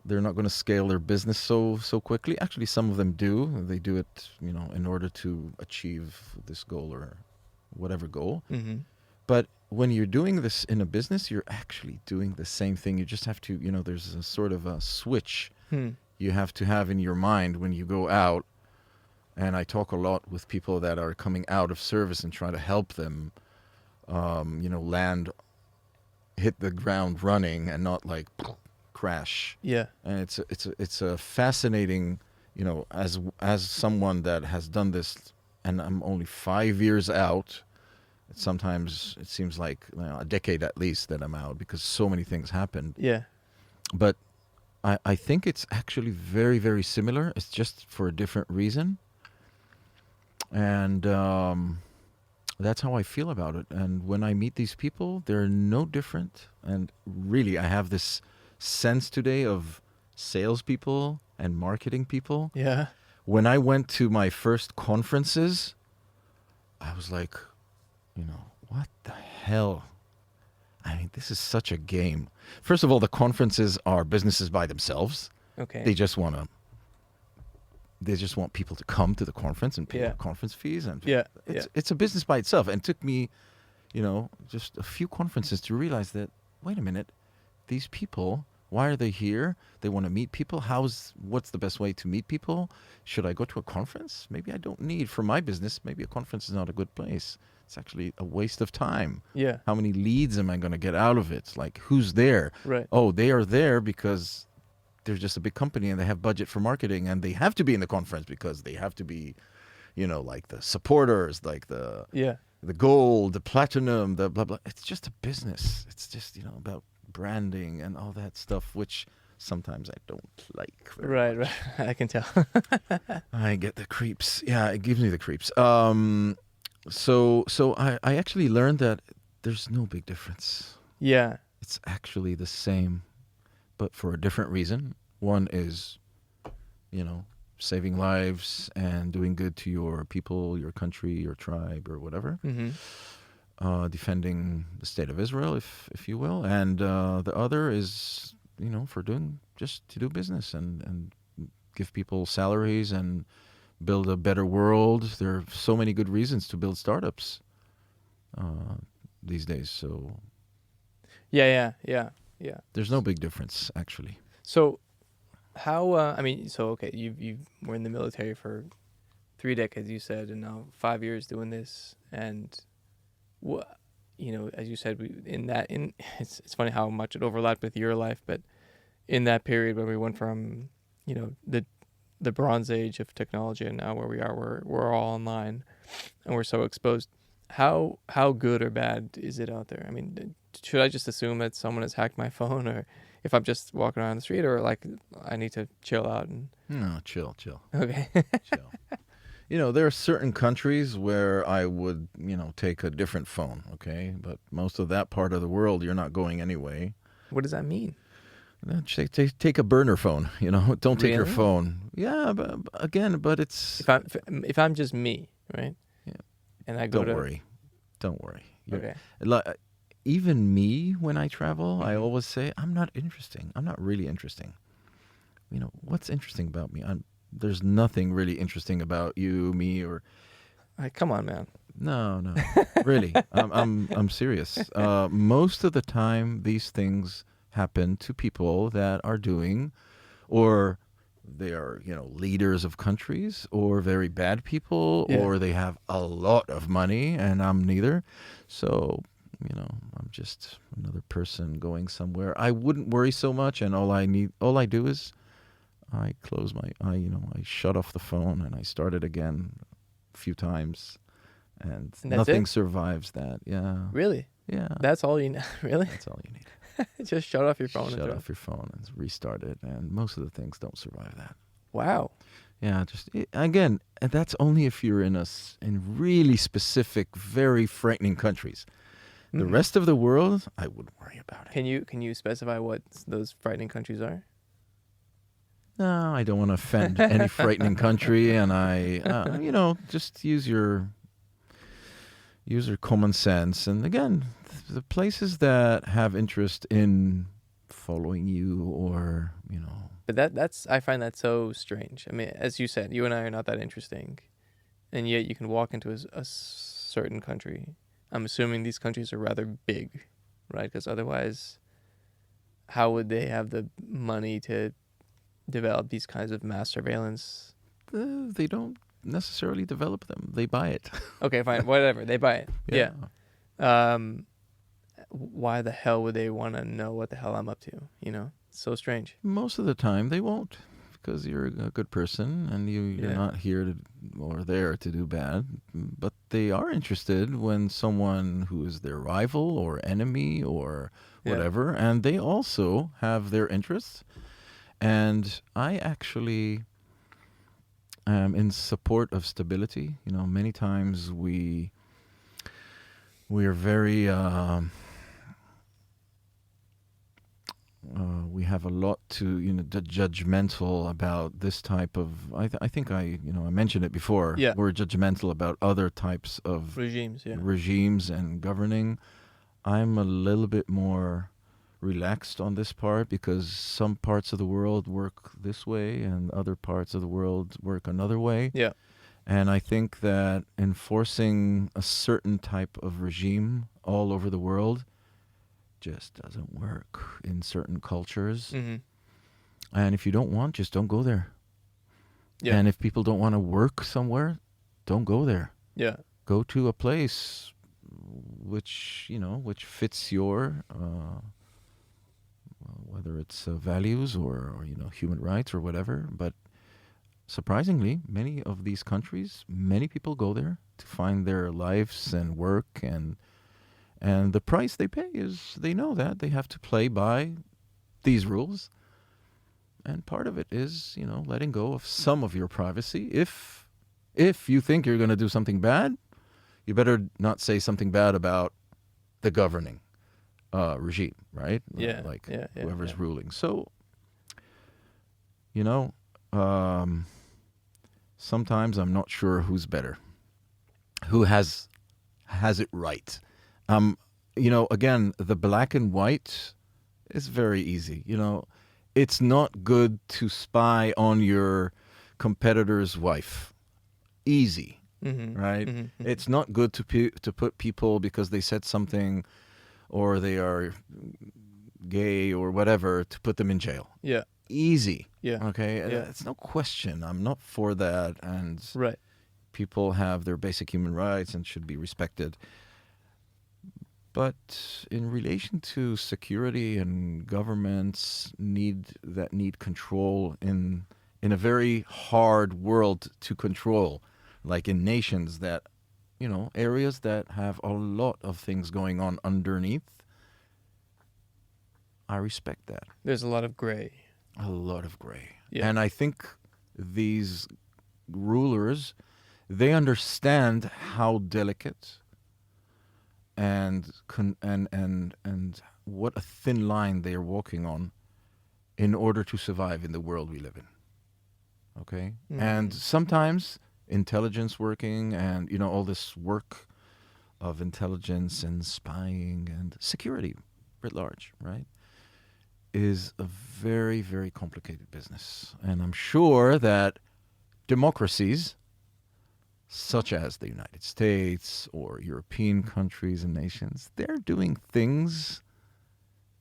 They're not going to scale their business so quickly. Actually, some of them do. They do it, in order to achieve this goal or whatever goal. Mm-hmm. But when you're doing this in a business, you're actually doing the same thing. You just have to, there's a sort of a switch you have to have in your mind when you go out. And I talk a lot with people that are coming out of service and try to help them hit the ground running and not like crash. Yeah. And it's a fascinating, as someone that has done this, and I'm only 5 years out. Sometimes it seems like a decade at least that I'm out because so many things happened. Yeah. But I think it's actually very, very similar. It's just for a different reason. And that's how I feel about it. And when I meet these people, they're no different. And really, I have this sense today of salespeople and marketing people. Yeah. When I went to my first conferences, I was like, what the hell? I mean, this is such a game. First of all, the conferences are businesses by themselves. Okay. They just want to they just want people to come to the conference and pay Yeah. the conference fees, and Yeah. it's a business by itself. And it took me, just a few conferences to realize that, wait a minute, these people, why are they here? They want to meet people. What's the best way to meet people? Should I go to a conference? Maybe I don't need, for my business, maybe a conference is not a good place. It's actually a waste of time. Yeah. How many leads am I going to get out of it? Like, who's there? Right. Oh, they are there because they're just a big company and they have budget for marketing, and they have to be in the conference because they have to be, like the supporters, like the gold, the platinum, the blah, blah. It's just a business. It's just, about branding and all that stuff, which sometimes I don't like very much. Right. I can tell. I get the creeps. Yeah, it gives me the creeps. So I actually learned that there's no big difference. Yeah. It's actually the same, but for a different reason. One is, saving lives and doing good to your people, your country, your tribe, or whatever. Mm-hmm. Defending the state of Israel, if you will. And the other is, just to do business and give people salaries and build a better world. There are so many good reasons to build startups these days. So Yeah. there's no big difference, actually. So how, okay, you were in the military for 3 decades, you said, and now 5 years doing this. And what, as you said, it's funny how much it overlapped with your life, but in that period where we went from, the Bronze Age of technology and now where we are, we're all online and we're so exposed. How good or bad is it out there? I mean, should I just assume that someone has hacked my phone, or if I'm just walking around the street, or like I need to chill out and... No, chill. Okay. Chill. There are certain countries where I would, take a different phone, okay? But most of that part of the world, you're not going anyway. What does that mean? Take a burner phone, Don't take your Really? phone. Yeah, but it's... If I'm just me, right? Yeah. And I go Don't worry. Okay. Even me, when I travel, I always say, I'm not interesting. I'm not really interesting. What's interesting about me? There's nothing really interesting about you, me, or... Come on, man. No, really. I'm serious. Most of the time, these things happen to people that are doing, or they are, leaders of countries, or very bad people, or they have a lot of money, and I'm neither. So, I'm just another person going somewhere. I wouldn't worry so much, and all I do is I I shut off the phone and I start it again a few times, and nothing survives that. Yeah. Really? Yeah. That's all you need? Really? That's all you need. Just shut off your phone. Shut off your phone and restart it, and most of the things don't survive that. Wow. Yeah, again, and that's only if you're in really specific, very frightening countries. The rest of the world, I wouldn't worry about it. Can you specify what those frightening countries are? No, I don't want to offend any frightening country, and just use your common sense. And again, the places that have interest in following you, or But I find that so strange. I mean, as you said, you and I are not that interesting, and yet you can walk into a certain country. I'm assuming these countries are rather big, right? Because otherwise, how would they have the money to develop these kinds of mass surveillance? They don't necessarily develop them. They buy it. Okay, fine. Whatever. They buy it. Yeah. Why the hell would they want to know what the hell I'm up to? It's so strange. Most of the time they won't, because you're a good person and you're not here or there to do bad. But they are interested when someone who is their rival or enemy or whatever, and they also have their interests. And I actually am in support of stability. Many times we are very... we have a lot to, judgmental about this type of... I think I mentioned it before. Yeah. We're judgmental about other types of Regimes, yeah. regimes and governing. I'm a little bit more relaxed on this part because some parts of the world work this way and other parts of the world work another way. Yeah. And I think that enforcing a certain type of regime all over the world just doesn't work in certain cultures. Mm-hmm. And if you don't want, just don't go there. Yeah. And if people don't want to work somewhere, don't go there. Yeah. Go to a place which fits your whether it's values or human rights or whatever. But surprisingly, many of these countries, many people go there to find their lives and work, and the price they pay is they know that they have to play by these rules. And part of it is, letting go of some of your privacy. If you think you're going to do something bad, you better not say something bad about the governing regime, right? Yeah. Like Yeah. whoever's ruling. So, sometimes I'm not sure who's better, who has it right. Again, the black and white is very easy. It's not good to spy on your competitor's wife. Easy, Mm-hmm. right? Mm-hmm. It's not good to put people because they said something or they are gay or whatever to put them in jail. Yeah. Easy. Yeah. Okay? Yeah. It's no question. I'm not for that. And Right. people have their basic human rights and should be respected. But in relation to security and governments need control in a very hard world to control, like in nations that, areas that have a lot of things going on underneath, I respect that. There's a lot of gray. A lot of gray. Yeah. And I think these rulers, they understand how delicate and what a thin line they are walking on in order to survive in the world we live in. Okay? Mm-hmm. And sometimes intelligence working and, all this work of intelligence and spying and security writ large, right, is a very, very complicated business. And I'm sure that democracies such as the United States or European countries and nations, they're doing things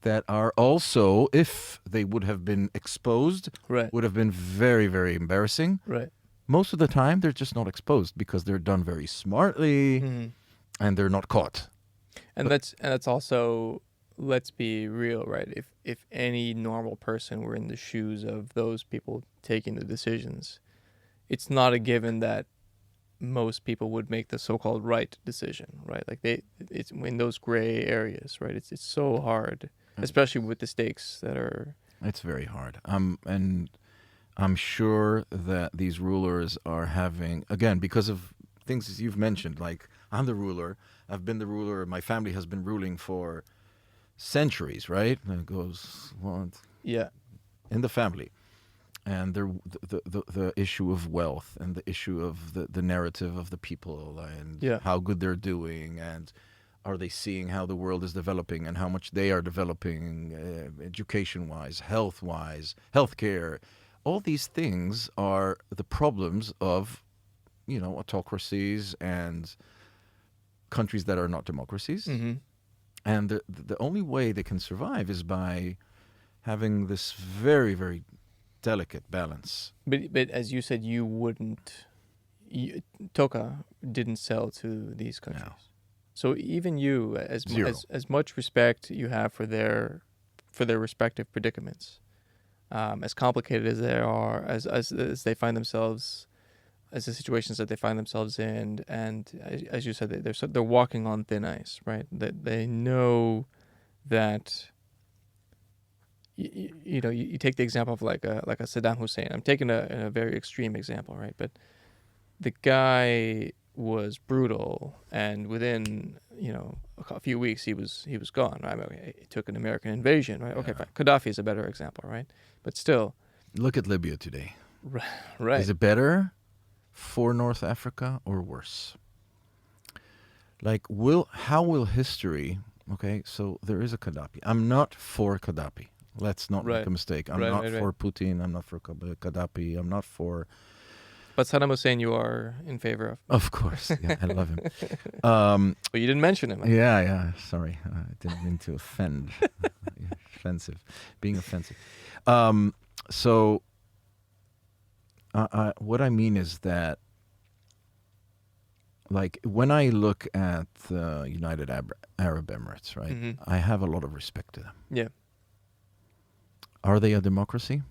that are also, if they would have been exposed, Right. would have been very, very embarrassing. Right. Most of the time, they're just not exposed because they're done very smartly Mm-hmm. and they're not caught. And that's also, let's be real, right? If any normal person were in the shoes of those people taking the decisions, it's not a given that most people would make the so-called right decision, right? Like it's in those gray areas, right? It's so hard, especially with the stakes that are. It's very hard. And I'm sure that these rulers are having, again, because of things you've mentioned, like I'm the ruler, I've been the ruler, my family has been ruling for centuries, right? And it goes Yeah. in the family. And the issue of wealth and the issue of the narrative of the people and how good they're doing and are they seeing how the world is developing and how much they are developing education-wise, health-wise, healthcare. All these things are the problems of, autocracies and countries that are not democracies. Mm-hmm. And the only way they can survive is by having this very, very delicate balance. But as you said, you wouldn't. Toka didn't sell to these countries. No. So even you, as Zero. as much respect you have for their respective predicaments, as complicated as they are, as they find themselves, as the situations that they find themselves in, and as you said, they're walking on thin ice, right? That they know that. You take the example of like a Saddam Hussein. I'm taking a very extreme example, right? But the guy was brutal, and within a few weeks he was gone. Right? I mean, it took an American invasion, right? Okay, fine. Gaddafi is a better example, right? But still, look at Libya today. Right. Is it better for North Africa or worse? Like, how will history Okay, so there is a Gaddafi. I'm not for Gaddafi. Let's not make Right. a mistake. I'm Right, not right, right. for Putin. I'm not for Gaddafi. I'm not for. But Saddam Hussein, you are in favor of. Of course, yeah, I love him. But you didn't mention him. Yeah. Sorry, I didn't mean to offend. Offensive, being offensive. So, what I mean is that, like, when I look at the United Arab Emirates, right, Hmm. I have a lot of respect to them. Yeah, Are they a democracy?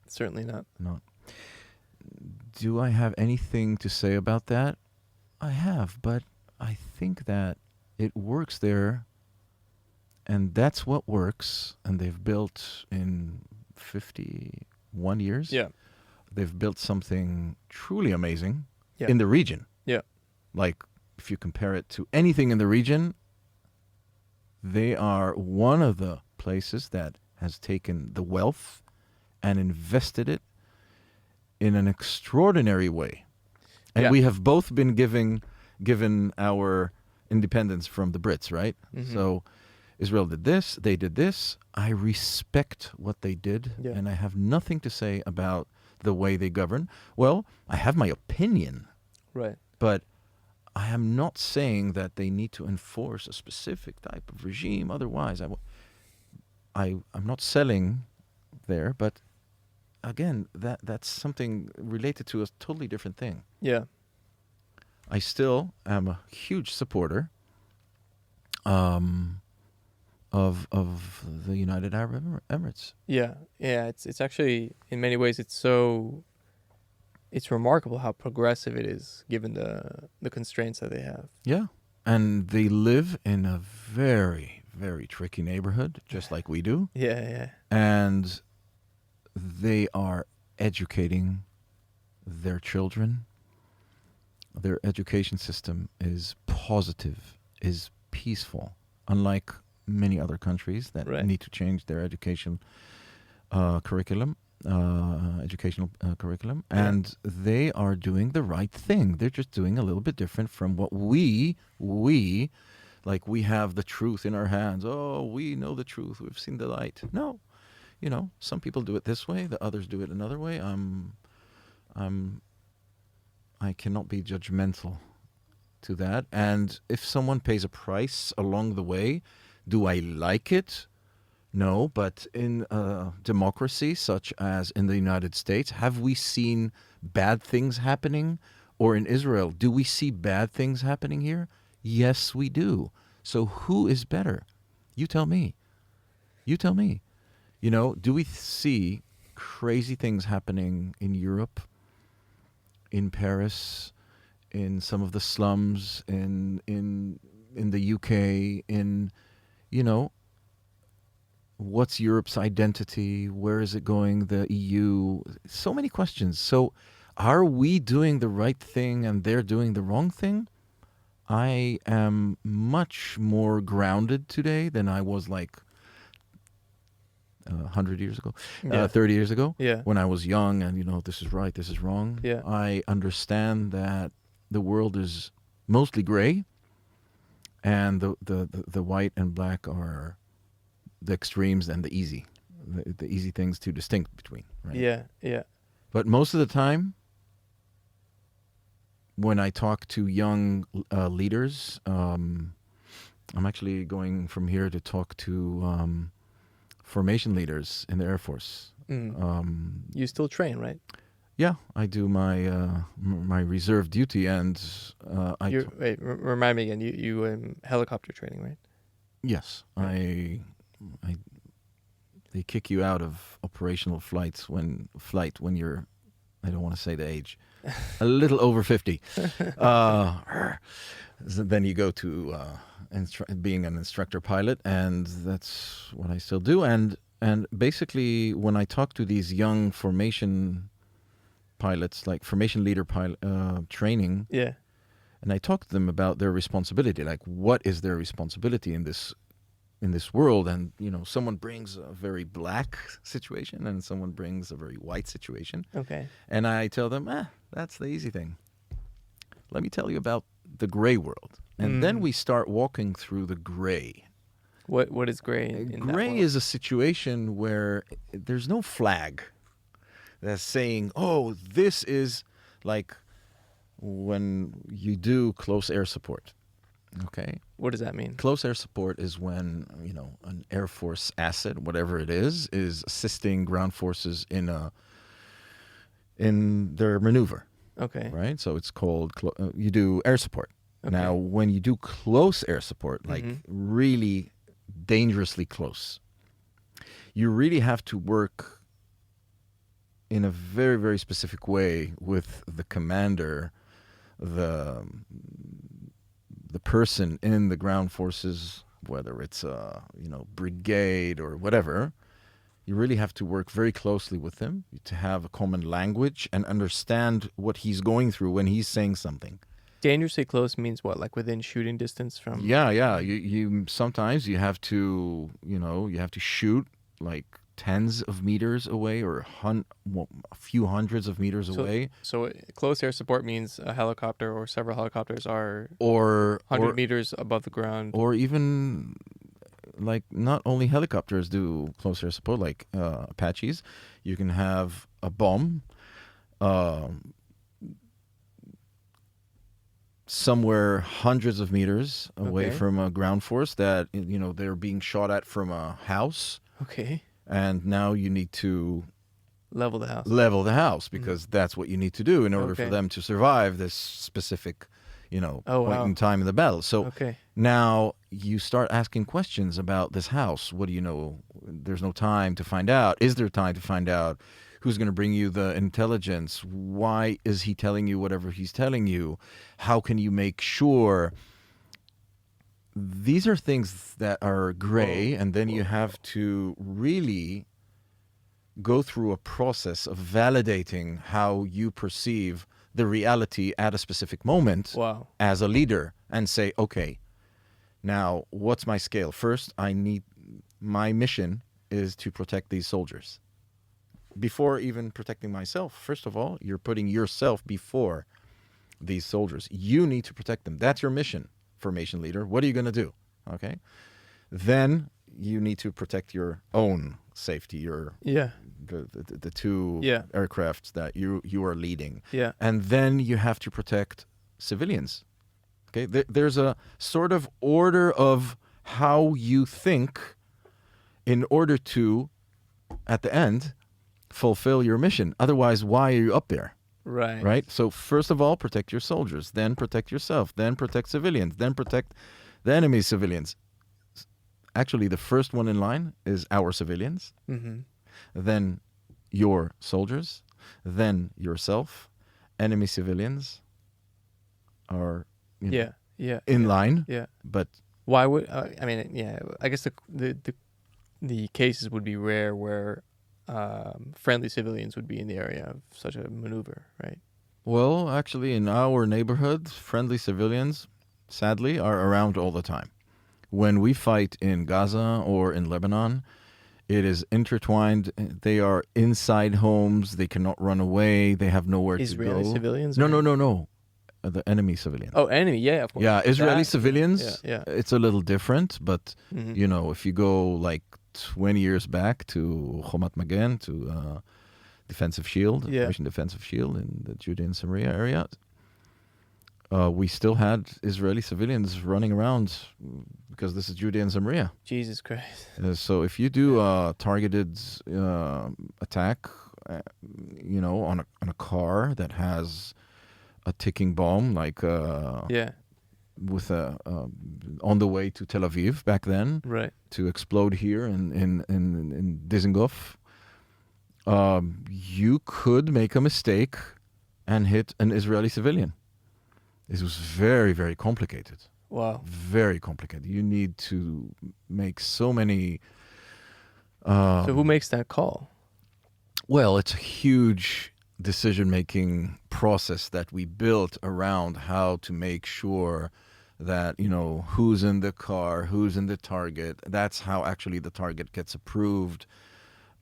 certainly not. No. Do I have anything to say about that? I have, but I think that it works there, and that's what works. And they've built in 51 years. Yeah, They've built something truly amazing yeah, in the region. yeah, Like, if you compare it to anything in the region, they are one of the places that has taken the wealth and invested it in an extraordinary way. And Yeah. we have both been given our independence from the Brits, right? Mhm. So Israel did this, they did this. I respect what they did, Yeah. and I have nothing to say about the way they govern. Well, I have my opinion, Right. but I am not saying that they need to enforce a specific type of regime. Otherwise, I'm not selling there, but again, that's something related to a totally different thing. Yeah. I still am a huge supporter of the United Arab Emirates. Yeah. Yeah. It's actually, in many ways, it's remarkable how progressive it is given the constraints that they have. Yeah. And they live in a very, very tricky neighborhood, just like we do. Yeah. Yeah. And they are educating their children. Their education system is positive, is peaceful, unlike many other countries that Right. need to change their educational curriculum. Yeah. And they are doing the right thing. They're just doing a little bit different from what we like. We have the truth in our hands. Oh, we know the truth. We've seen the light. No, some people do it this way, the others do it another way. I cannot be judgmental to that. And if someone pays a price along the way, do I like it? No, but in a democracy such as in the United States, have we seen bad things happening? Or in Israel, do we see bad things happening here? Yes, we do. So who is better? You tell me. You tell me. Do we see crazy things happening in Europe, in Paris, in some of the slums, in the UK, what's Europe's identity? Where is it going? The EU? So many questions. So are we doing the right thing and they're doing the wrong thing? I am much more grounded today than I was like 100 years ago, Yeah. 30 years ago, Yeah. when I was young and, this is right, this is wrong. Yeah. I understand that the world is mostly gray, and the white and black are the extremes and the easy things to distinct between, right? Yeah. Yeah. But most of the time, when I talk to young leaders, I'm actually going from here to talk to formation leaders in the Air Force. You still train, right? Yeah, I do my reserve duty, and Wait, remind me again. You helicopter training, right? yes, Right. they kick you out of operational flight when you're, I don't want to say the age, a little over 50. So then you go to being an instructor pilot, and that's what I still do. And basically, when I talk to these young formation pilots, like formation leader pilot training, Yeah. and I talk to them about their responsibility, like what is their responsibility in this world. And someone brings a very black situation, and someone brings a very white situation. Okay. And I tell them, that's the easy thing. Let me tell you about the gray world. And then we start walking through the gray. What is gray in that Gray world? is a situation where there's no flag that's saying, oh, this is like when you do close air support. Okay. What does that mean? Close air support is when, an Air Force asset, whatever it is assisting ground forces in their maneuver, Okay. right? So it's called, you do air support. Okay. Now, when you do close air support, like really dangerously close, you really have to work in a very, very specific way with the commander, the person in the ground forces, whether it's a brigade or whatever. You really have to work very closely with him to have a common language and understand what he's going through when he's saying something. Dangerously close means what? Like within shooting distance from? Yeah. You sometimes you have to shoot like tens of meters away or a few hundreds of meters away. So close air support means a helicopter or several helicopters are or 100 meters above the ground. Or even like not only helicopters do close air support, like Apaches. You can have a bomb somewhere hundreds of meters away from a ground force that they're being shot at from a house. Okay. And now you need to level the house because that's what you need to do in order for them to survive this specific point in time in the battle. So now you start asking questions about this house. What do you know? There's no time to find out. Is there time to find out? Who's going to bring you the intelligence? Why is he telling you whatever he's telling you? How can you make sure? These are things that are gray, and then you have to really go through a process of validating how you perceive the reality at a specific moment as a leader and say, okay, now what's my scale? First, my mission is to protect these soldiers. Before even protecting myself, first of all, you're putting yourself before these soldiers. You need to protect them. That's your mission, formation leader. What are you going to do? Okay. Then you need to protect your own safety, the two aircrafts that you are leading. Yeah. And then you have to protect civilians. Okay. There's a sort of order of how you think in order to, at the end, fulfill your mission. Otherwise, why are you up there? Right? So first of all, protect your soldiers, then protect yourself, then protect civilians, then protect the enemy's civilians. Actually, the first one in line is our civilians, then your soldiers, then yourself. Enemy civilians are in line. Yeah. But why would I guess the cases would be rare where friendly civilians would be in the area of such a maneuver, right? Well, actually, in our neighborhood, friendly civilians, sadly, are around all the time. When we fight in Gaza or in Lebanon, it is intertwined. They are inside homes. They cannot run away. They have nowhere to go. Israeli civilians? No. The enemy civilians. Oh, enemy, yeah, of course. Yeah, Israeli civilians, yeah. It's a little different, but, if you go like 20 years back to Chomat Magen, to defensive shield, Operation Defensive Shield in the Judean Samaria area, we still had Israeli civilians running around because this is Judean Samaria. Jesus Christ. So if you do a targeted attack, on a car that has a ticking bomb, like with on the way to Tel Aviv back then, right, to explode here in Dizengoff, you could make a mistake and hit an Israeli civilian. This was very, very complicated. Wow. Very complicated. You need to make so many... so who makes that call? Well, it's a huge decision-making process that we built around how to make sure that, who's in the car, who's in the target. That's how actually the target gets approved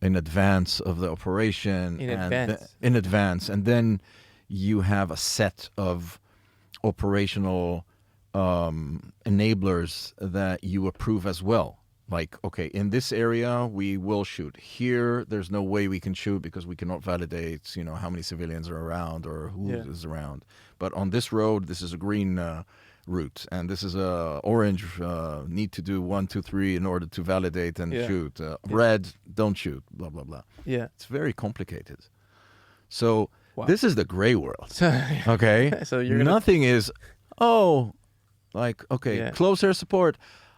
in advance of the operation. In advance. And then you have a set of operational enablers that you approve as well. Like, okay, in this area, we will shoot. Here, there's no way we can shoot because we cannot validate, how many civilians are around or who Yeah. is around. But on this road, this is a green route, and this is a orange. Need to do 1, 2, 3 in order to validate and Yeah. shoot. Red, don't shoot. Blah blah blah. Yeah. It's very complicated. So Wow. this is the gray world. So, Okay, so you're gonna. nothing is. Oh, like okay, Yeah. close air support.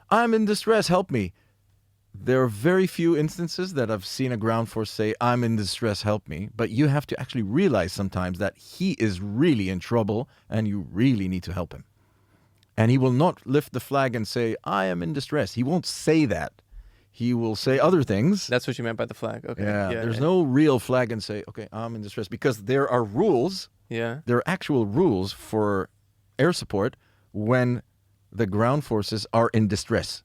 I'm in distress. Help me. There are very few instances that I've seen a ground force say, I'm in distress, help me. But you have to actually realize sometimes that he is really in trouble and you really need to help him. And he will not lift the flag and say, I am in distress. He won't say that. He will say other things. That's what you meant by the flag. Okay. Yeah, there's no real flag and say, okay, I'm in distress. Because there are rules, Yeah. there are actual rules for air support when the ground forces are in distress.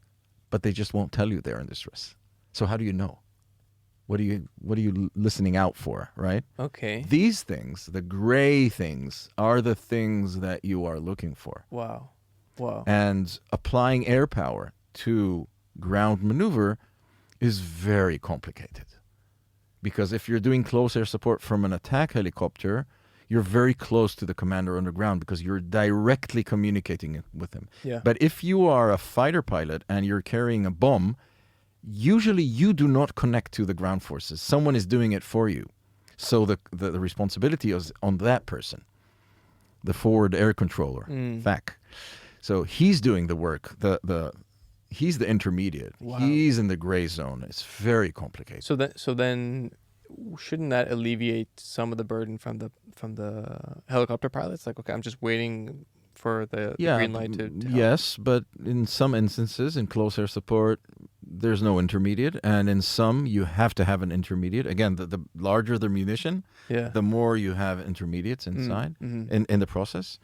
But they just won't tell you they're in distress. So how do you know? What are you listening out for, right? Okay. These things, the gray things, are the things that you are looking for. Wow. Wow. And applying air power to ground maneuver is very complicated. Because if you're doing close air support from an attack helicopter, you're very close to the commander on the ground because you're directly communicating with him. Yeah. But if you are a fighter pilot and you're carrying a bomb, usually you do not connect to the ground forces. Someone is doing it for you. So the responsibility is on that person, the forward air controller, FAC. So he's doing the work. He's the intermediate. Wow. He's in the gray zone. It's very complicated. So then, shouldn't that alleviate some of the burden from the helicopter pilots? Like, okay, I'm just waiting for the green light to help. Yes, but in some instances, in close air support, there's no intermediate, and in some you have to have an intermediate. Again, the larger the munition, Yeah. the more you have intermediates inside in the process.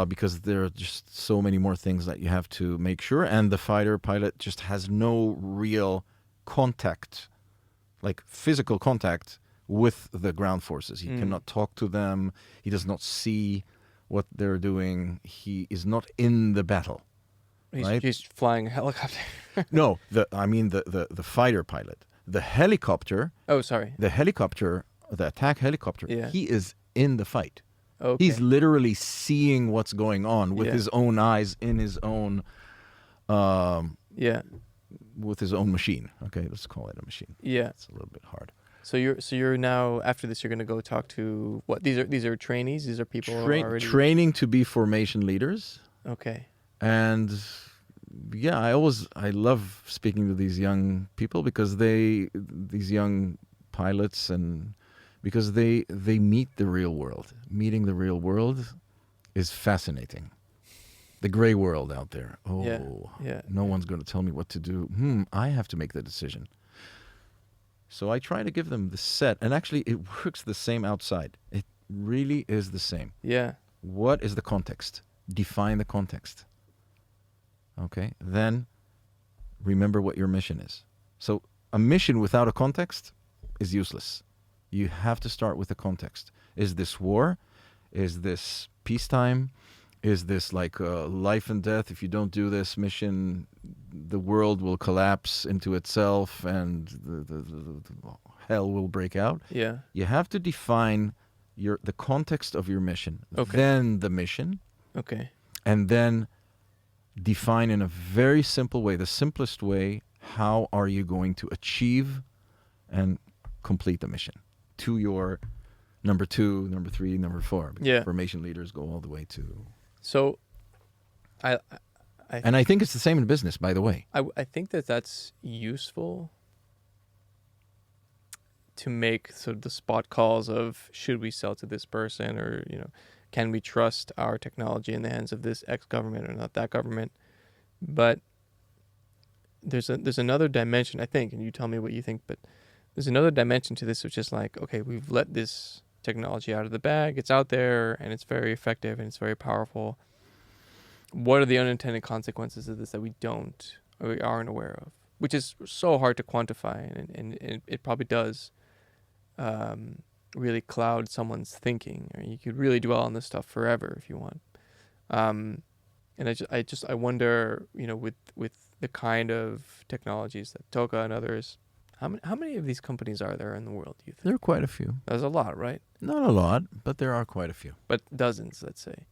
Because there are just so many more things that you have to make sure, and the fighter pilot just has no real contact, like physical contact with the ground forces. He cannot talk to them. He does not see what they're doing. He is not in the battle. He's flying a helicopter. No, the fighter pilot. The helicopter, Oh, sorry. the attack helicopter, Yeah. he is in the fight. Okay. He's literally seeing what's going on with his own eyes in his own, Yeah. with his own machine. Okay, let's call it a machine. Yeah. It's a little bit hard. So you're now, after this, you're gonna go talk to what? These are trainees. These are people already. Training to be formation leaders, Okay. and yeah, I love speaking to these young people because these young pilots, and because they meet the real world. Meeting the real world is fascinating. The gray world out there. Oh, Yeah. no one's going to tell me what to do. I have to make the decision. So I try to give them the set, and actually it works the same outside. It really is the same. Yeah. What is the context? Define the context. Okay, then remember what your mission is. So a mission without a context is useless. You have to start with the context. Is this war? Is this peacetime? Is this like life and death? If you don't do this mission, the world will collapse into itself and the hell will break out. Yeah. You have to define the context of your mission, Okay. then the mission, Okay. and then define in a very simple way, the simplest way, how are you going to achieve and complete the mission to your number 2, number 3, number 4. Because Yeah. formation leaders go all the way to. So, And I think it's the same in business, by the way. I think that's useful to make sort of the spot calls of, should we sell to this person, or can we trust our technology in the hands of this X government or not that government. But there's another dimension, I think, and you tell me what you think, but there's another dimension to this, which is like, okay, we've let this technology out of the bag, it's out there, and it's very effective and it's very powerful. What are the unintended consequences of this that we aren't aware of? Which is so hard to quantify, and it probably does really cloud someone's thinking. Or you could really dwell on this stuff forever if you want. And I wonder, with the kind of technologies that Toka and others. How many of these companies are there in the world, do you think? There are quite a few. There's a lot, right? Not a lot, but there are quite a few. But dozens, let's say.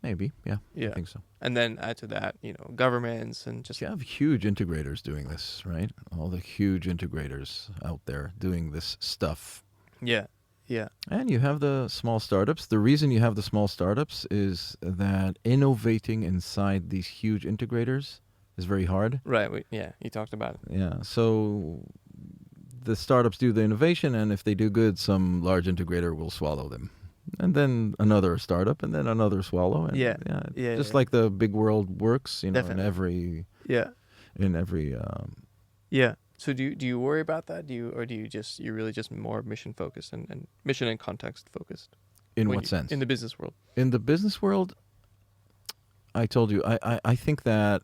Maybe, yeah. Yeah. I think so. And then add to that, governments and just You have huge integrators doing this, right? All the huge integrators out there doing this stuff. yeah. And you have the small startups. The reason you have the small startups is that innovating inside these huge integrators is very hard. Right. You talked about it. Yeah. So the startups do the innovation, and if they do good, some large integrator will swallow them. And then another startup, and then another swallow. And Yeah. Just like the big world works, Definitely. in every Yeah. So do you worry about that? You're really just more mission focused and mission and context focused? in what sense? In the business world. In the business world, I told you, I think that,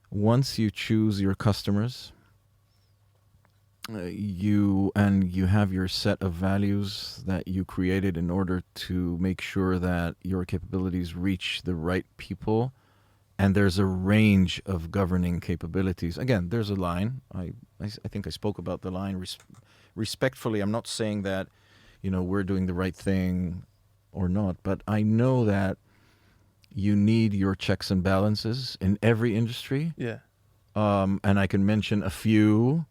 once you choose your customers, you have your set of values that you created in order to make sure that your capabilities reach the right people, and there's a range of governing capabilities. Again, there's a line. I think I spoke about the line respectfully. I'm not saying that, we're doing the right thing or not, but I know that you need your checks and balances in every industry. Yeah. And I can mention a few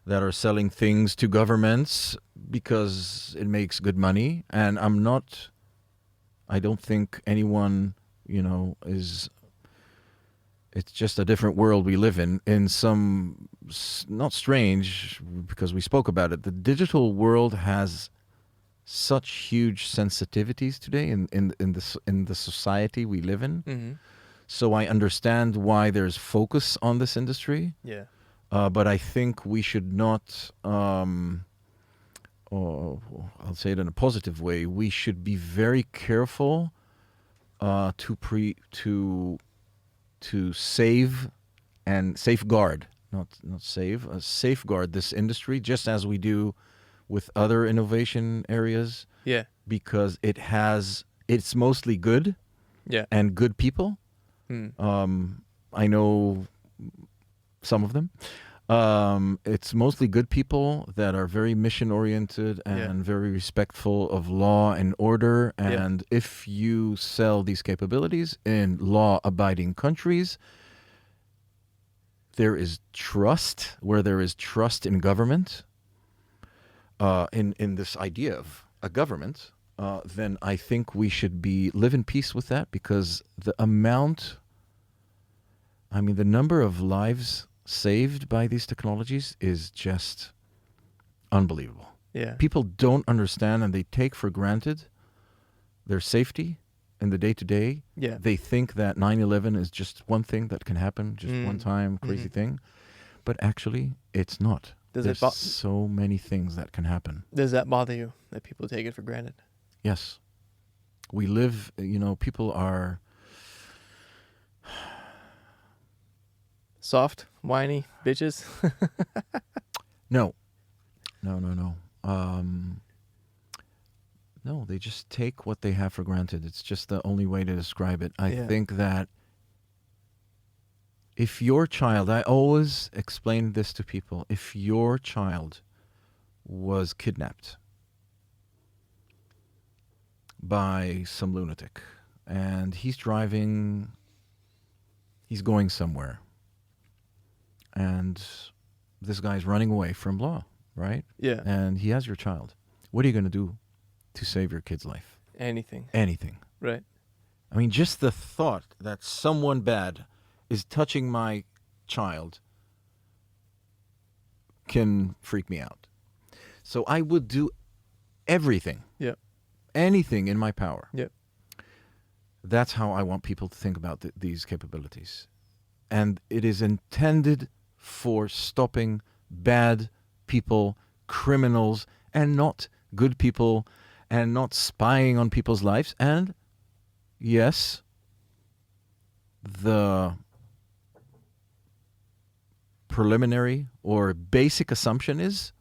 that are selling things to governments because it makes good money. And I don't think anyone, it's just a different world we live in some, not strange, because we spoke about it. The digital world has such huge sensitivities today in the society we live in. Mm-hmm. So I understand why there's focus on this industry. Yeah. But I think we should not, or I'll say it in a positive way, we should be very careful to save and safeguard, safeguard this industry, just as we do with other innovation areas. Yeah. Because it's mostly good. Yeah. And good people. I know some of them. It's mostly good people that are very mission-oriented and very respectful of law and order. And if you sell these capabilities in law-abiding countries, there is trust, where there is trust in government, in this idea of a government, then I think we should live in peace with that, because the number of lives saved by these technologies is just unbelievable. Yeah. People don't understand, and they take for granted their safety in the day-to-day. Yeah. They think that 9/11 is just one thing that can happen, just one time, crazy thing. But actually, it's not. There's so many things that can happen. Does that bother you, that people take it for granted? Yes. We live, people are... Soft, whiny bitches? No. No, they just take what they have for granted. It's just the only way to describe it. I think that if your child, I always explain this to people, if your child was kidnapped by some lunatic and he's going somewhere, and this guy's running away from law, right? Yeah. And he has your child. What are you going to do to save your kid's life? Anything. Right. I mean, just the thought that someone bad is touching my child can freak me out. So I would do everything. Yeah. Anything in my power. Yeah. That's how I want people to think about these capabilities. And it is intended for stopping bad people, criminals, and not good people, and not spying on people's lives. And yes, the preliminary or basic assumption is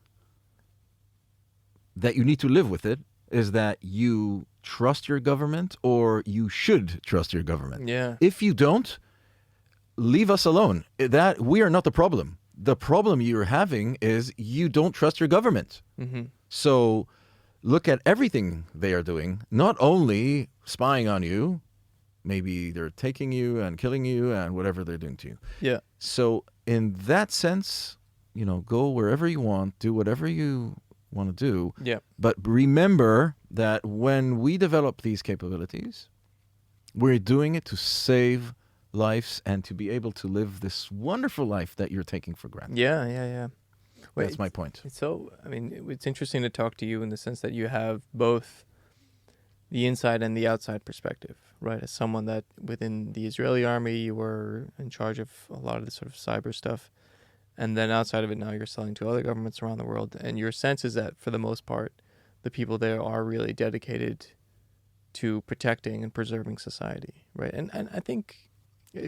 that you need to live with it, is that you trust your government, or you should trust your government. Yeah. If you don't, leave us alone. That we are not the problem. The problem you're having is you don't trust your government. Mm-hmm. So look at everything they are doing, not only spying on you, maybe they're taking you and killing you and whatever they're doing to you. Yeah. So in that sense, go wherever you want, do whatever you want to do. Yeah. But remember that when we develop these capabilities, we're doing it to save lives and to be able to live this wonderful life that you're taking for granted. Yeah. Wait, That's my point. So, I mean, it's interesting to talk to you in the sense that you have both the inside and the outside perspective, right? As someone that within the Israeli army, you were in charge of a lot of the sort of cyber stuff. And then outside of it, now you're selling to other governments around the world. And your sense is that for the most part, the people there are really dedicated to protecting and preserving society, right? And I think,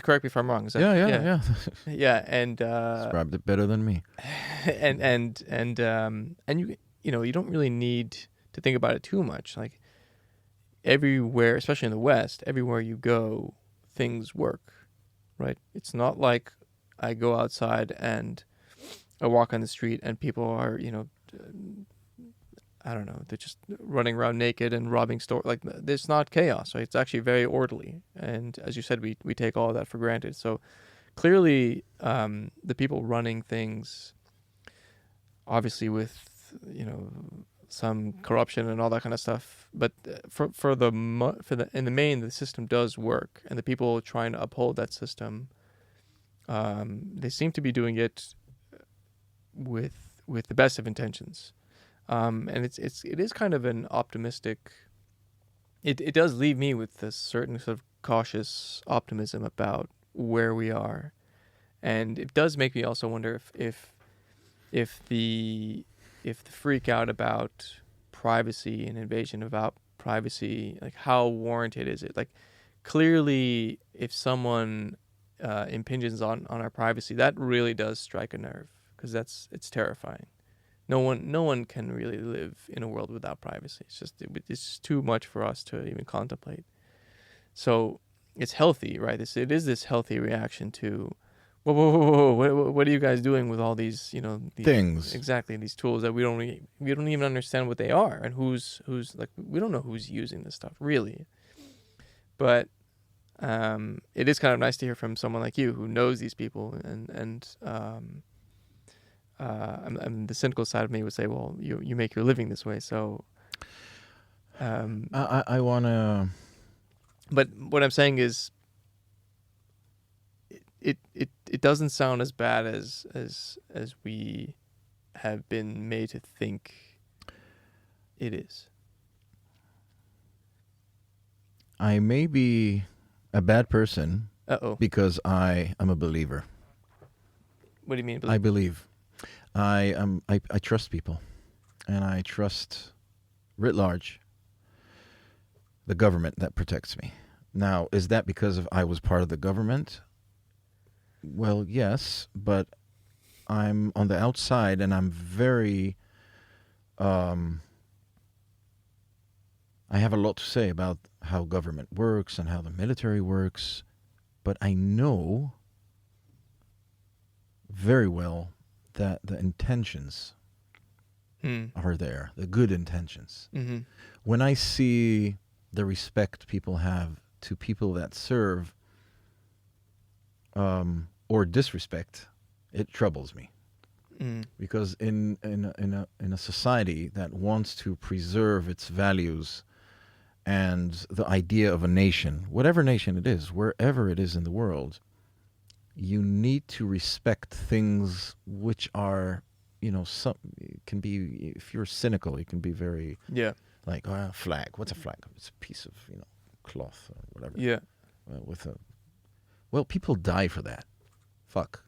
correct me if I'm wrong. Is that, Yeah. Yeah, and Described it better than me. and you don't really need to think about it too much. Like everywhere, especially in the West, everywhere you go, things work, right? It's not like I go outside and I walk on the street and people are, I don't know, they're just running around naked and robbing stores. Like, there's not chaos, right? It's actually very orderly. And as you said, we take all of that for granted. So clearly, the people running things, obviously with, some corruption and all that kind of stuff. But in the main, the system does work. And the people trying to uphold that system, they seem to be doing it with the best of intentions. And it is kind of an optimistic. It does leave me with a certain sort of cautious optimism about where we are, and it does make me also wonder if the freak out about privacy and invasion about privacy, like how warranted is it? Like clearly, if someone impinges on our privacy, that really does strike a nerve because it's terrifying. No one can really live in a world without privacy. It's too much for us to even contemplate. So it's healthy, right? It is this healthy reaction to, whoa, what are you guys doing with all these, these Things. Exactly, these tools that we don't even understand what they are and who's like, we don't know who's using this stuff really. But it is kind of nice to hear from someone like you who knows these people and the cynical side of me would say, well, you make your living this way, so. I want to. But what I'm saying is, it doesn't sound as bad as we have been made to think it is. I may be a bad person. Uh-oh. Because I am a believer. What do you mean? I believe. I trust people, and I trust, writ large, the government that protects me. Now, is that because I was part of the government? Well, yes, but I'm on the outside, and I'm very. I have a lot to say about how government works and how the military works, but I know very well that the intentions are there, the good intentions. Mm-hmm. When I see the respect people have to people that serve or disrespect, it troubles me. Because in a society that wants to preserve its values and the idea of a nation, whatever nation it is, wherever it is in the world, you need to respect things which are, some it can be, if you're cynical, you can be very like, oh, flag. What's a flag? It's a piece of, cloth or whatever. Yeah. Well, people die for that. Fuck.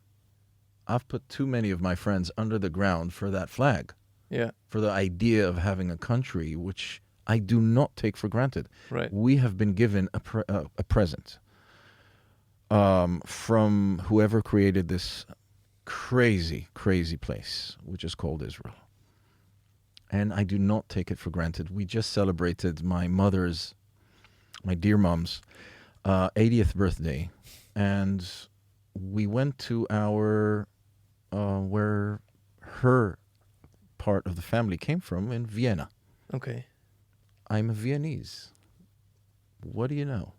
I've put too many of my friends under the ground for that flag. Yeah. For the idea of having a country which I do not take for granted. Right. We have been given a present from whoever created this crazy, crazy place, which is called Israel. And I do not take it for granted. We just celebrated my dear mom's 80th birthday. And we went to our where her part of the family came from in Vienna. Okay. I'm a Viennese. What do you know?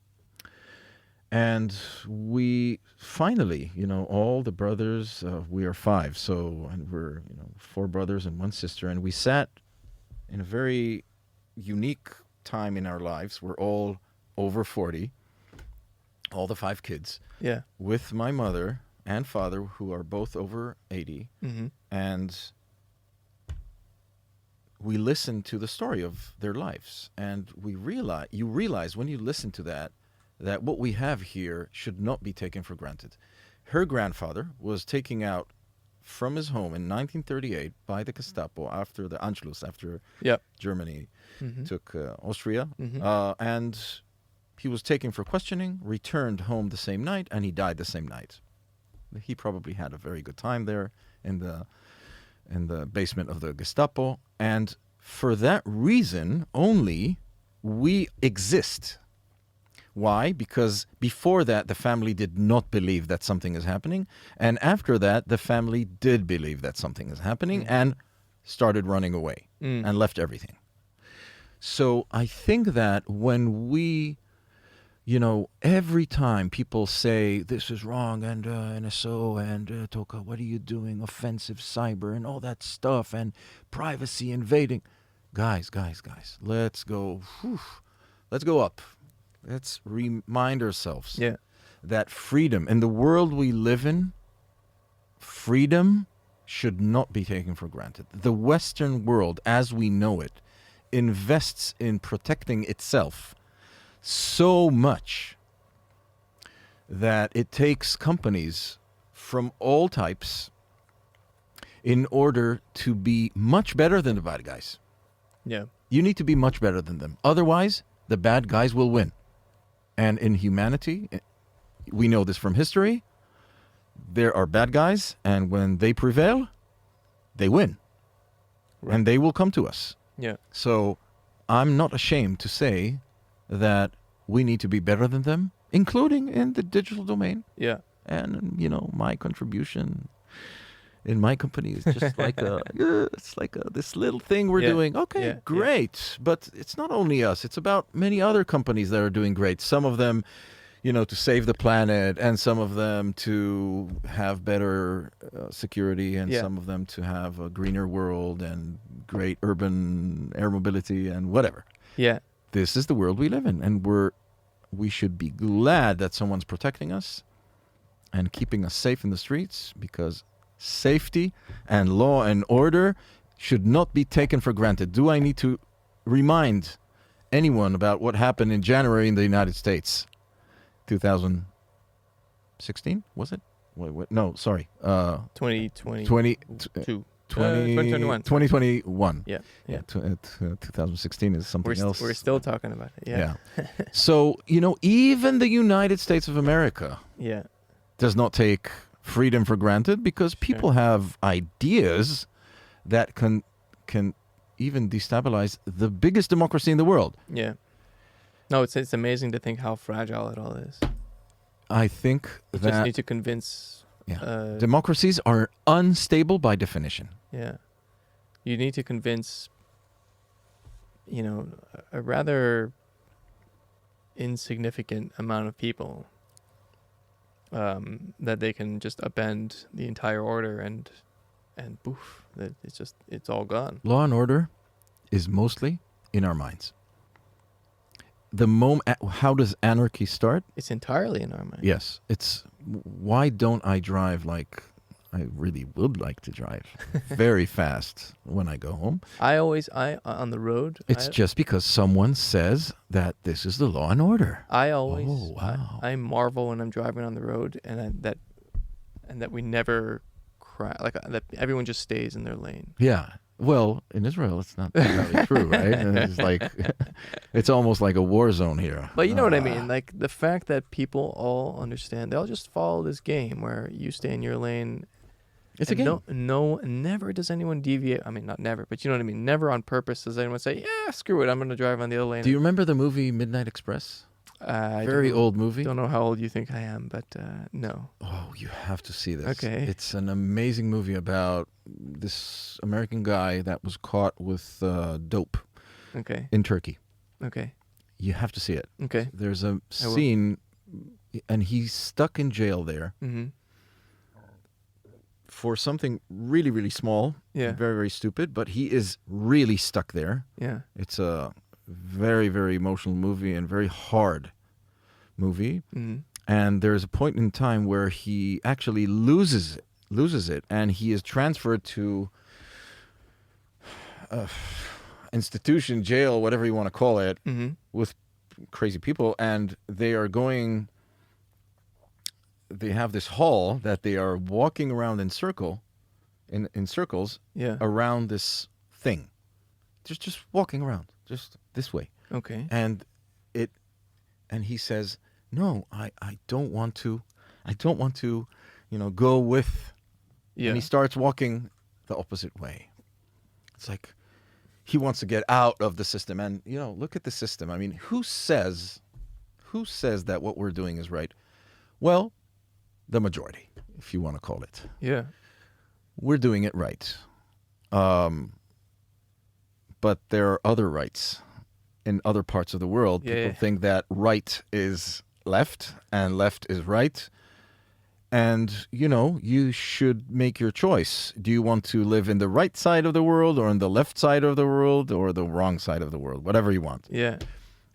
And we finally, all the brothers, we are 5, and we're, 4 brothers and 1 sister, and we sat in a very unique time in our lives. We're all over 40, all the 5 kids, Yeah. with my mother and father, who are both over 80, Mm-hmm. and we listened to the story of their lives, and you realize when you listen to that what we have here should not be taken for granted. Her grandfather was taken out from his home in 1938 by the Gestapo after the Anschluss, after Yep. Germany Mm-hmm. took Austria, Mm-hmm. and he was taken for questioning, returned home the same night, and he died the same night. He probably had a very good time there in the basement of the Gestapo, and for that reason only we exist. Why? Because before that, the family did not believe that something is happening. And after that, the family did believe that something is happening and started running away and left everything. So I think that when we, every time people say this is wrong and NSO and Toka, what are you doing? Offensive cyber and all that stuff and privacy invading. Guys, let's go up. Let's remind ourselves that freedom, in the world we live in, freedom should not be taken for granted. The Western world, as we know it, invests in protecting itself so much that it takes companies from all types in order to be much better than the bad guys. Yeah. You need to be much better than them. Otherwise, the bad guys will win. And in humanity, we know this from history, there are bad guys, and when they prevail, they win. Right. And they will come to us. Yeah. So I'm not ashamed to say that we need to be better than them, including in the digital domain. Yeah. And, my contribution in my company is just like this little thing we're doing. Okay, great. Yeah. But it's not only us. It's about many other companies that are doing great. Some of them, to save the planet, and some of them to have better security, and some of them to have a greener world and great urban air mobility and whatever. Yeah. This is the world we live in, and we should be glad that someone's protecting us and keeping us safe in the streets, because safety and law and order should not be taken for granted. Do I need to remind anyone about what happened in January in the United States? 2016, was it? Wait, no, sorry. 2021. Yeah. 2016 is something else. We're still talking about it. Yeah. So, even the United States of America does not take freedom for granted, because people have ideas that can even destabilize the biggest democracy in the world. Yeah. No, it's amazing to think how fragile it all is. I think you just need to convince. Democracies are unstable by definition. Yeah. You need to convince, a rather insignificant amount of people that they can just upend the entire order and poof, that it's all gone. Law and order is mostly in our minds. How does anarchy start? It's entirely in our minds. Yes. Why don't I drive like I really would like to drive very fast when I go home? On the road. It's just because someone says that this is the law and order. I always, I marvel when I'm driving on the road and that we never crash, that everyone just stays in their lane. Yeah. Well, in Israel, it's not really true, right? And it's almost like a war zone here. But you know what I mean? Like the fact that people all understand, they'll just follow this game where you stay in your lane. It's a game. Never does anyone deviate. I mean, not never, but you know what I mean? Never on purpose does anyone say, yeah, screw it, I'm going to drive on the other lane. Do you remember the movie Midnight Express? I Very old movie. don't know how old you think I am, but no. Oh, you have to see this. Okay. It's an amazing movie about this American guy that was caught with dope Okay. in Turkey. Okay. You have to see it. Okay. There's a scene, and he's stuck in jail there Mm-hmm. for something really, really small. Yeah. Very, very stupid, but he is really stuck there. Yeah. It's a very, very emotional movie and very hard movie. Mm-hmm. And there's a point in time where he actually loses it, and he is transferred to institution, jail, whatever you want to call it, Mm-hmm. with crazy people, and they have this hall that they are walking around in circles Yeah. around this thing. Just walking around, just this way. Okay. And he says, "No, I don't want to, go with." Yeah. And he starts walking the opposite way. It's like he wants to get out of the system. And look at the system. I mean, who says that what we're doing is right? Well, the majority, if you want to call it. Yeah. We're doing it right. But there are other rights in other parts of the world. Yeah, People yeah. think that right is left and left is right. And, you should make your choice. Do you want to live in the right side of the world or in the left side of the world or the wrong side of the world? Whatever you want. Yeah.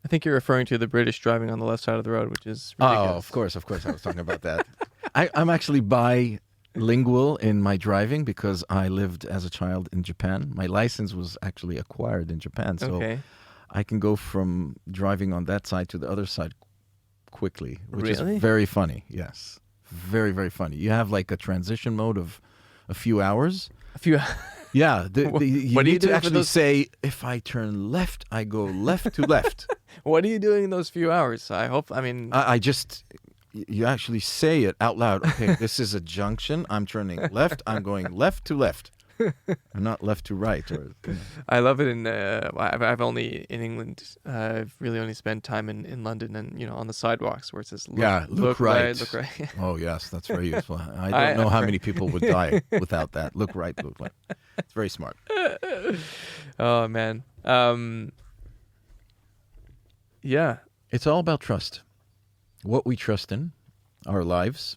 I think you're referring to the British driving on the left side of the road, which is ridiculous. Oh, of course. I was talking about that. I'm actually bilingual in my driving because I lived as a child in Japan. My license was actually acquired in Japan. So Okay. I can go from driving on that side to the other side quickly, which Really? is very funny. Yes. Very, very funny. You have like a transition mode of a few hours. A few. Yeah. You What do you need do to for actually those- say, if I turn left, I go left to left. What are you doing in those few hours? I just, you actually say it out loud. Okay, this is a junction. I'm turning left. I'm going left to left. And not left to right. I love it I've only, in England, I've really only spent time in London and, on the sidewalks where it says, look right. look right. Oh, yes, that's very useful. I don't know how many people would die without that. Look right, look left. It's very smart. Oh, man. Yeah. It's all about trust. What we trust in, our lives.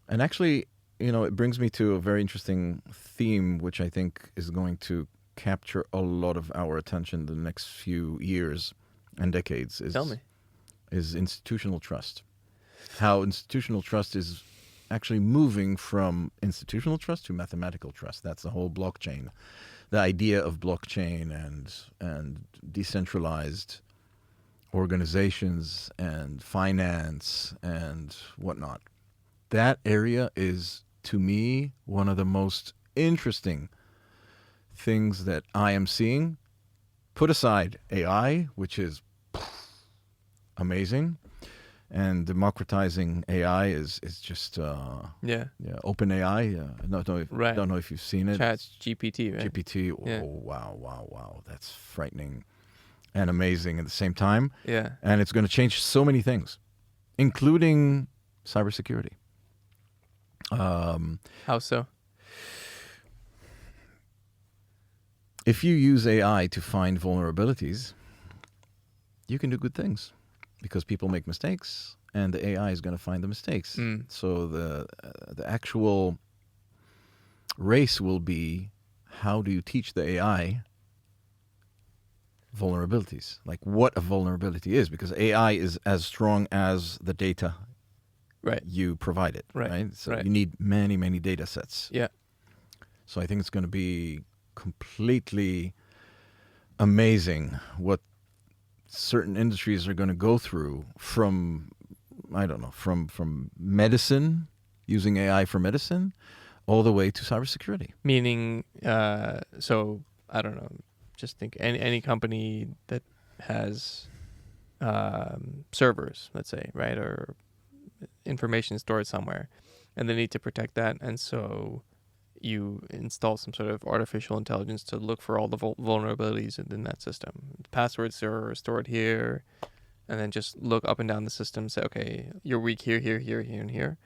And actually, it brings me to a very interesting theme, which I think is going to capture a lot of our attention the next few years and decades. Tell me. Is institutional trust. How institutional trust is actually moving from institutional trust to mathematical trust. That's the whole blockchain. The idea of blockchain and decentralized organizations and finance and whatnot. That area is, to me, one of the most interesting things that I am seeing. Put aside AI, which is amazing, and democratizing AI is just open AI. Right. Don't know if you've seen it. Chat GPT, right? GPT. Oh, Yeah. wow. That's frightening and amazing at the same time. Yeah. And it's going to change so many things, including cybersecurity. How so? If you use AI to find vulnerabilities, you can do good things because people make mistakes and the AI is going to find the mistakes. Mm. So the actual race will be, how do you teach the AI vulnerabilities? Like what a vulnerability is, because AI is as strong as the data you provide it, right? So you need many, many data sets. Yeah. So I think it's going to be completely amazing what certain industries are going to go through from medicine, using AI for medicine, all the way to cybersecurity. Meaning, so I don't know, just think any company that has servers, let's say, right, or information stored somewhere, and they need to protect that, and so you install some sort of artificial intelligence to look for all the vulnerabilities in that system. Passwords are stored here, and then just look up and down the system, say, okay, you're weak here, here, here, here, and here.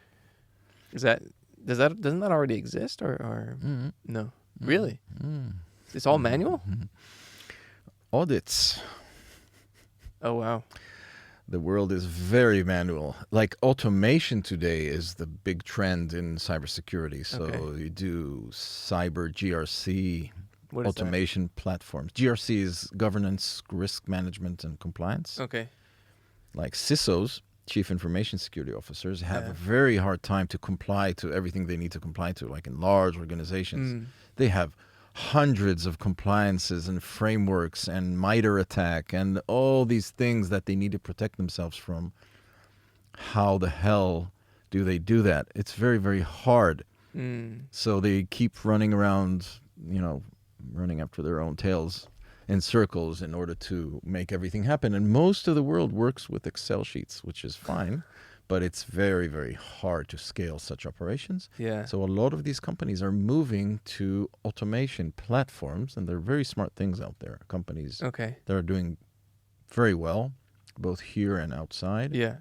Doesn't that already exist or Mm-hmm. no? Mm-hmm. Really? Mm-hmm. It's all manual? Audits. Oh wow. The world is very manual. Like automation today is the big trend in cybersecurity. So Okay. you do cyber GRC, What is automation platforms. GRC is governance, risk management, and compliance. that? Okay. Like CISOs, Chief Information Security Officers, have Yeah. a very hard time to comply to everything they need to comply to. Like in large organizations, they have hundreds of compliances and frameworks and MITRE ATT&CK and all these things that they need to protect themselves from. How the hell do they do that? It's very, very hard. So they keep running around, running after their own tails in circles in order to make everything happen. And most of the world works with Excel sheets, which is fine, but it's very, very hard to scale such operations. Yeah. So a lot of these companies are moving to automation platforms, and there are very smart things out there. Companies Okay. that are doing very well, both here and outside, Yeah.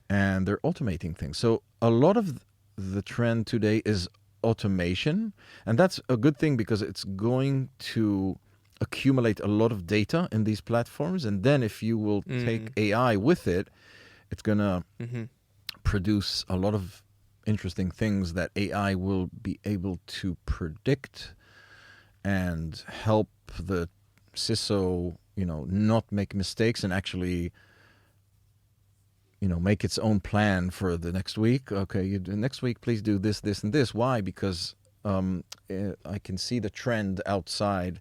and they're automating things. So a lot of the trend today is automation, and that's a good thing because it's going to accumulate a lot of data in these platforms, and then if you will take AI with it, it's going to produce a lot of interesting things that AI will be able to predict and help the CISO, not make mistakes and actually, make its own plan for the next week. Okay, next week, please do this, this, and this. Why? Because I can see the trend outside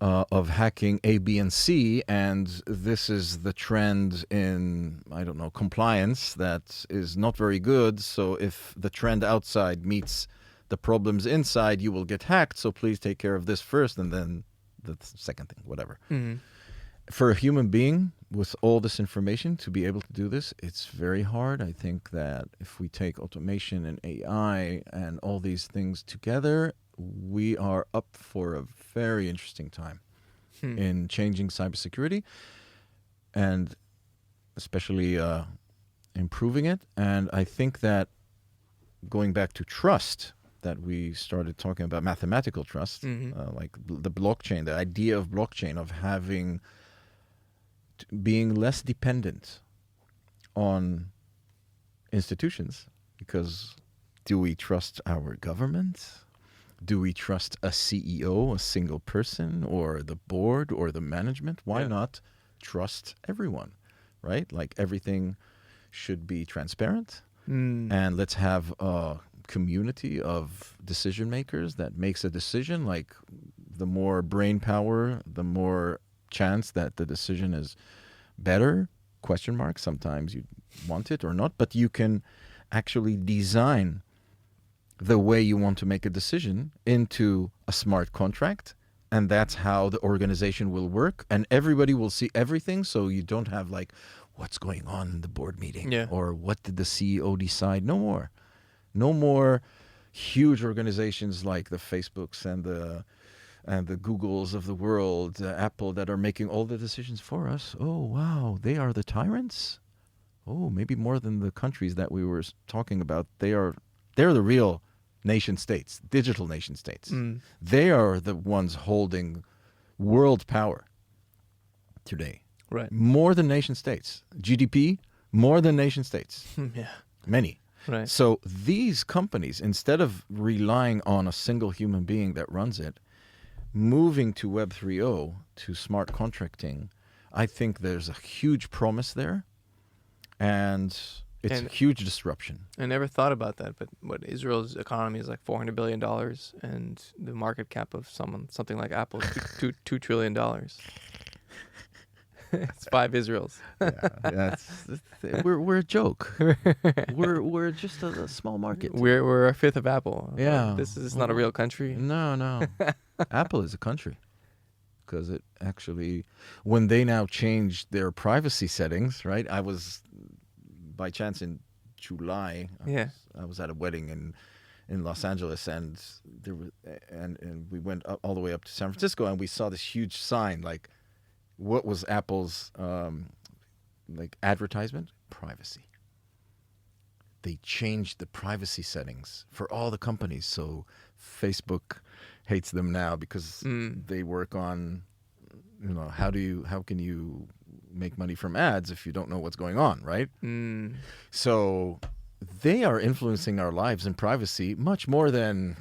of hacking A, B, and C, and this is the trend in, compliance that is not very good. So if the trend outside meets the problems inside, you will get hacked. So please take care of this first, and then the second thing, whatever. For a human being with all this information to be able to do this, it's very hard. I think that if we take automation and AI and all these things together, we are up for a very interesting time in changing cybersecurity and especially improving it. And I think that going back to trust, that we started talking about mathematical trust, like the blockchain, the idea of blockchain, of having being less dependent on institutions, because do we trust our government? Do we trust a CEO, a single person, or the board, or the management? Why not trust everyone, right? Like everything should be transparent, and let's have a community of decision makers that makes a decision. Like the more brain power, the more chance that the decision is better, question mark. Sometimes you want it or not, but you can actually design the way you want to make a decision into a smart contract, and that's how the organization will work, and everybody will see everything. So you don't have like, what's going on in the board meeting, or what did the CEO decide? No more huge organizations like the Facebooks and the Googles of the world, Apple, that are making all the decisions for us. Oh, wow, they are the tyrants? Oh, maybe more than the countries that we were talking about. They're the real nation states, digital nation states. They are the ones holding world power today. Right. More than nation states. GDP, more than nation states. Many. Right. So these companies, instead of relying on a single human being that runs it, moving to Web 3.0, to smart contracting, I think there's a huge promise there, and it's a huge disruption. I never thought about that, but Israel's economy is like $400 billion, and the market cap of something like Apple is $2 trillion. It's 5 Israels. We're a joke. we're just a small market. We're a fifth of Apple. Yeah. This is not a real country. No. Apple is a country, because it actually, when they now changed their privacy settings, right? I was, by chance in July, I was at a wedding in Los Angeles, and there was, and we went all the way up to San Francisco, and we saw this huge sign, like, what was Apple's like advertisement, privacy. They changed the privacy settings for all the companies. So Facebook hates them now because they work on, how can you make money from ads if you don't know what's going on, right? So they are influencing our lives and privacy much more than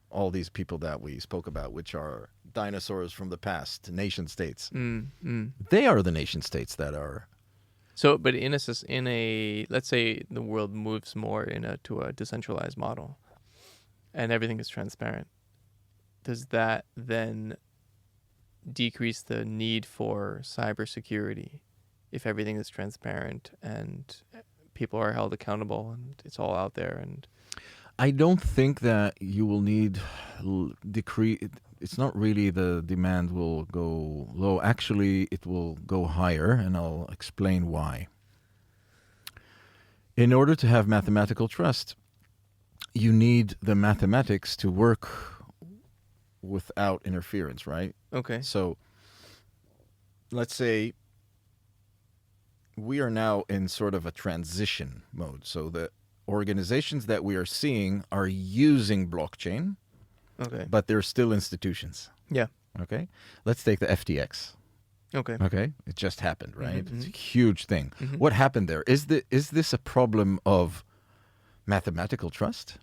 all these people that we spoke about, which are dinosaurs from the past, nation states. They are the nation states that are. So, but let's say the world moves more to a decentralized model, and everything is transparent. Does that then decrease the need for cybersecurity if everything is transparent and people are held accountable and it's all out there? And I don't think that you will need decrease. It's not really the demand will go low. Actually, it will go higher, and I'll explain why. In order to have mathematical trust, you need the mathematics to work without interference, right? okay. So let's say we are now in sort of a transition mode. So the organizations that we are seeing are using blockchain, Okay. but they're still institutions. Yeah. Okay? Let's take the FTX. Okay. Okay? It just happened, right? Mhm, It's a huge thing. Mhm. What happened there? Is this a problem of mathematical trust?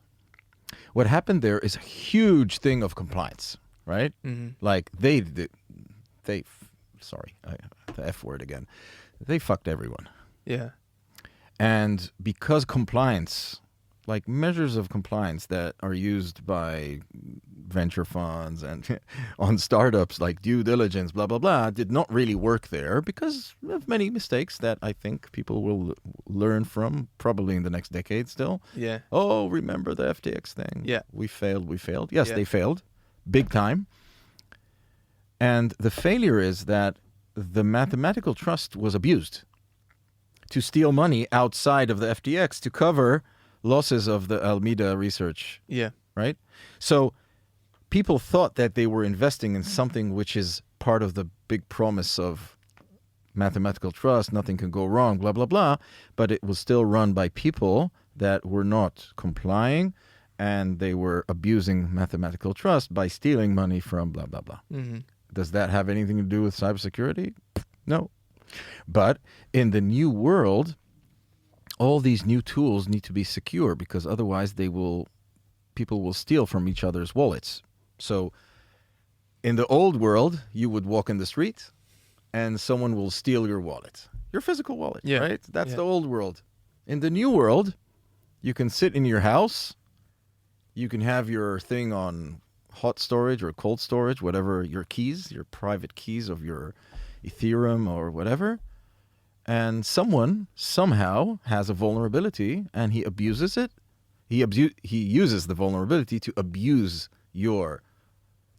What happened there is a huge thing of compliance, right? Mhm. Like sorry, the F word again. They fucked everyone. Yeah. And because compliance, like measures of compliance that are used by venture funds and on startups like due diligence, blah, blah, blah, did not really work there because of many mistakes that I think people will learn from probably in the next decade still. Yeah. Oh, remember the FTX thing? Yeah. We failed. Yes, Yeah. they failed. Big time. And the failure is that the mathematical trust was abused to steal money outside of the FTX to cover losses of the Alameda research, Yeah. right? So people thought that they were investing in something which is part of the big promise of mathematical trust, nothing can go wrong, blah, blah, blah, but it was still run by people that were not complying, and they were abusing mathematical trust by stealing money from blah, blah, blah. Mm-hmm. Does that have anything to do with cybersecurity? No. But in the new world, all these new tools need to be secure because otherwise people will steal from each other's wallets. So in the old world, you would walk in the street and someone will steal your wallet, your physical wallet, Yeah. right? That's Yeah. the old world. In the new world, you can sit in your house, you can have your thing on hot storage or cold storage, whatever your keys, your private keys of your Ethereum or whatever, and someone somehow has a vulnerability and he abuses it. He uses the vulnerability to abuse your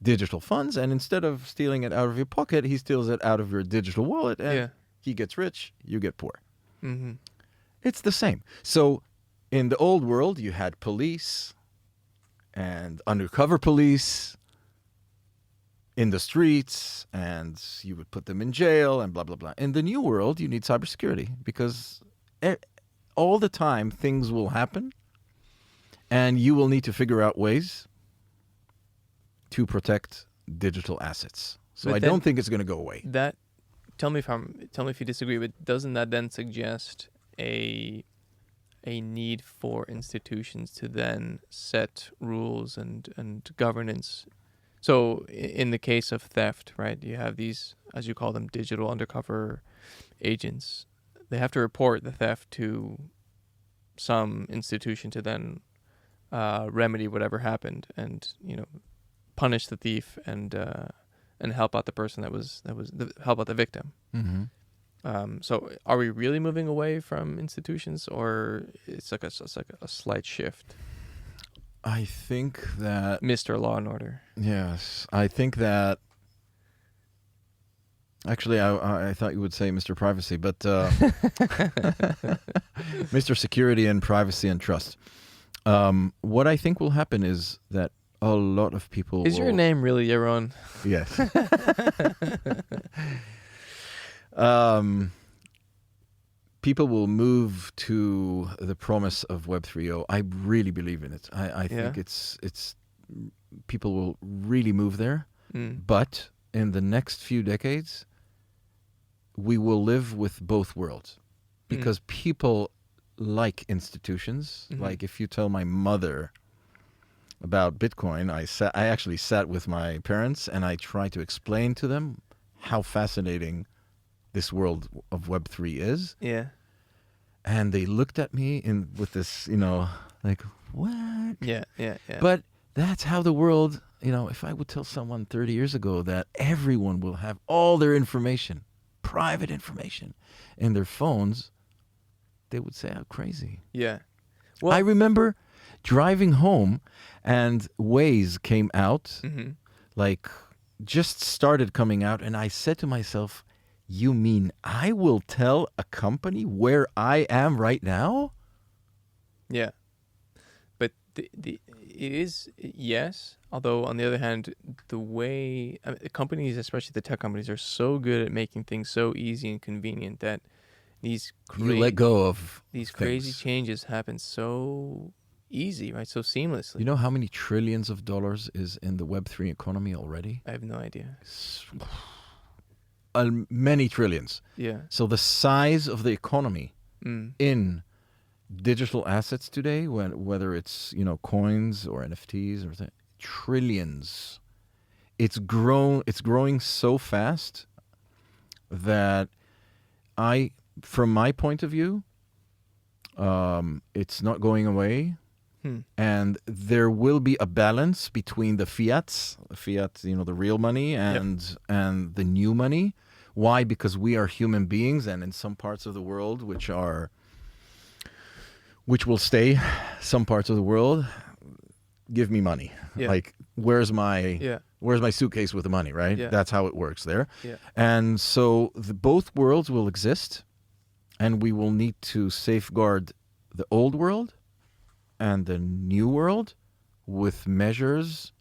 digital funds, and instead of stealing it out of your pocket, he steals it out of your digital wallet, and Yeah. he gets rich, you get poor. Mm-hmm. It's the same. So in the old world, you had police and undercover police in the streets, and you would put them in jail and blah, blah, blah. In the new world, you need cybersecurity because all the time things will happen, and you will need to figure out ways to protect digital assets. So But I then- don't think it's going to go away. That tell me if you disagree, but doesn't that then suggest a need for institutions to then set rules and governance? So in the case of theft, right, you have these, as you call them, digital undercover agents. They have to report the theft to some institution to then remedy whatever happened, and punish the thief and help out the person help out the victim. Mm-hmm. So are we really moving away from institutions, or it's like a slight shift? I think that, Mr. Law and Order. yes, I think that, actually, I thought you would say Mr. Privacy, but Mr. Security and Privacy and Trust. What I think will happen is that a lot of people Is your name really Yaron? Yes. people will move to the promise of Web 3.0. I really believe in it. I think Yeah. it's people will really move there. Mm. But in the next few decades, we will live with both worlds because people like institutions. Mhm. Like if you tell my mother about Bitcoin, I actually sat with my parents and I tried to explain to them how fascinating this world of Web3 is. Yeah. And they looked at me with this, like, what? Yeah. Yeah. Yeah. But that's how the world, if I would tell someone 30 years ago that everyone will have all their information, private information, in their phones, they would say, how crazy. Yeah. Well, I remember driving home and Waze came out, mhm. like just started coming out. And I said to myself, you mean I will tell a company where I am right now? Yeah. But it is, yes. Although on the other hand, the way companies, especially the tech companies, are so good at making things so easy and convenient that these You let go of these things. crazy changes happen so easy, right? So seamlessly. You know how many trillions of dollars is in the Web3 economy already? I have no idea. Many trillions. Yeah. So the size of the economy Mm. in digital assets today, whether it's coins or NFTs or trillions, it's growing so fast that from my point of view, it's not going away. And there will be a balance between the fiat, the real money, and the new money. Why? Because we are human beings, and in some parts of the world, which will stay, some parts of the world, give me money. Yeah. Like, where's my suitcase with the money, right? Yeah. That's how it works there. Yeah. And so both worlds will exist, and we will need to safeguard the old world and the new world with measures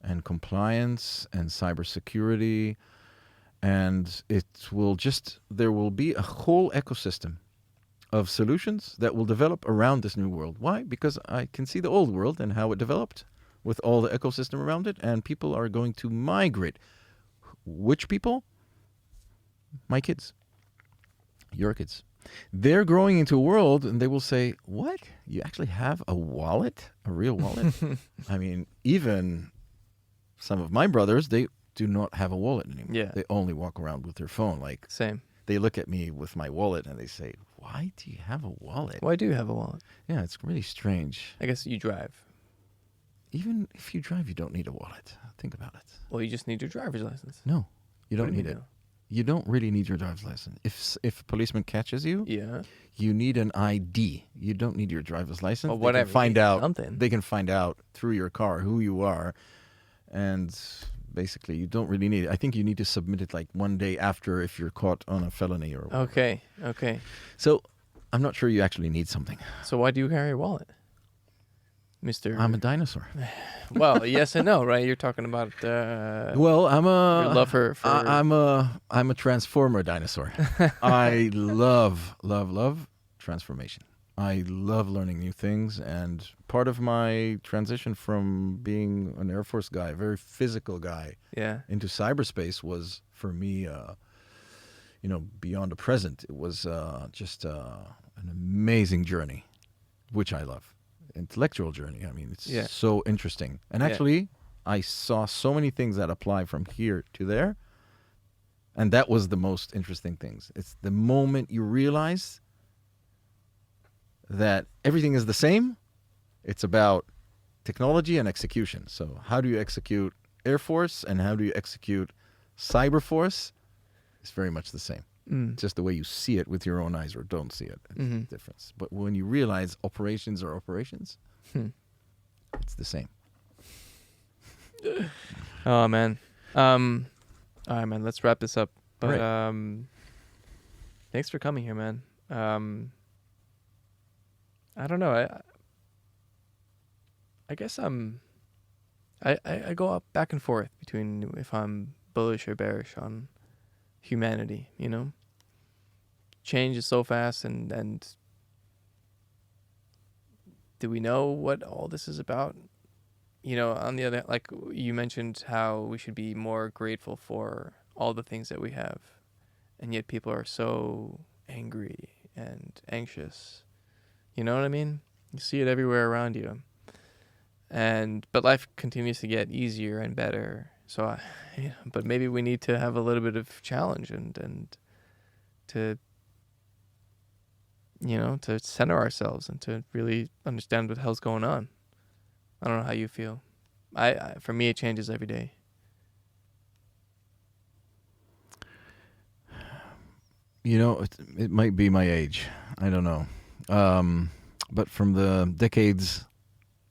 and compliance and cybersecurity. And there will be a whole ecosystem of solutions that will develop around this new world. Why? Because I can see the old world and how it developed with all the ecosystem around it, and people are going to migrate. Which people? My kids. Your kids. They're growing into a world and they will say, what? You actually have a wallet? A real wallet? I mean, even some of my brothers, they do not have a wallet anymore. Yeah. They only walk around with their phone. Like, Same. they look at me with my wallet and they say, why do you have a wallet? Why do you have a wallet? Yeah, it's really strange. I guess you drive. Even if you drive, you don't need a wallet. Think about it. Well, you just need your driver's license. No, you don't What do you need it. do? You don't really need your driver's license. If a policeman catches you, Yeah. you need an ID. You don't need your driver's license. Well, They whatever. can find You need out. something. They can find out through your car who you are, and basically, you don't really need it. I think you need to submit it like one day after if you're caught on a felony or whatever. Okay. So, I'm not sure you actually need something. So why do you carry a wallet, Mr.? I'm a dinosaur. Well, yes and no, right? You're talking about Well, I'm your love for I'm a transformer dinosaur. I love transformation. I love learning new things, and part of my transition from being an Air Force guy, a very physical guy, yeah. into cyberspace was for me, beyond the present. It was just an amazing journey, which I love. Intellectual journey. I mean, it's so interesting. And actually, I saw so many things that apply from here to there. And that was the most interesting things. It's the moment you realize that everything is the same. It's about technology and execution. So how do you execute Air Force and how do you execute Cyber Force? It's very much the same. It's just the way you see it with your own eyes or don't see it. It's the difference. But when you realize operations are operations, it's the same. Oh man. All right, man. Let's wrap this up. But thanks for coming here, man. I don't know. I guess I go up back and forth between if I'm bullish or bearish on humanity, change is so fast, and do we know what all this is about? On the other, like you mentioned, how we should be more grateful for all the things that we have, and yet people are so angry and anxious. You know what I mean? You see it everywhere around you. But life continues to get easier and better. So, but maybe we need to have a little bit of challenge and to to center ourselves and to really understand what the hell's going on. I don't know how you feel. For me, it changes every day. It might be my age. I don't know. But from the decades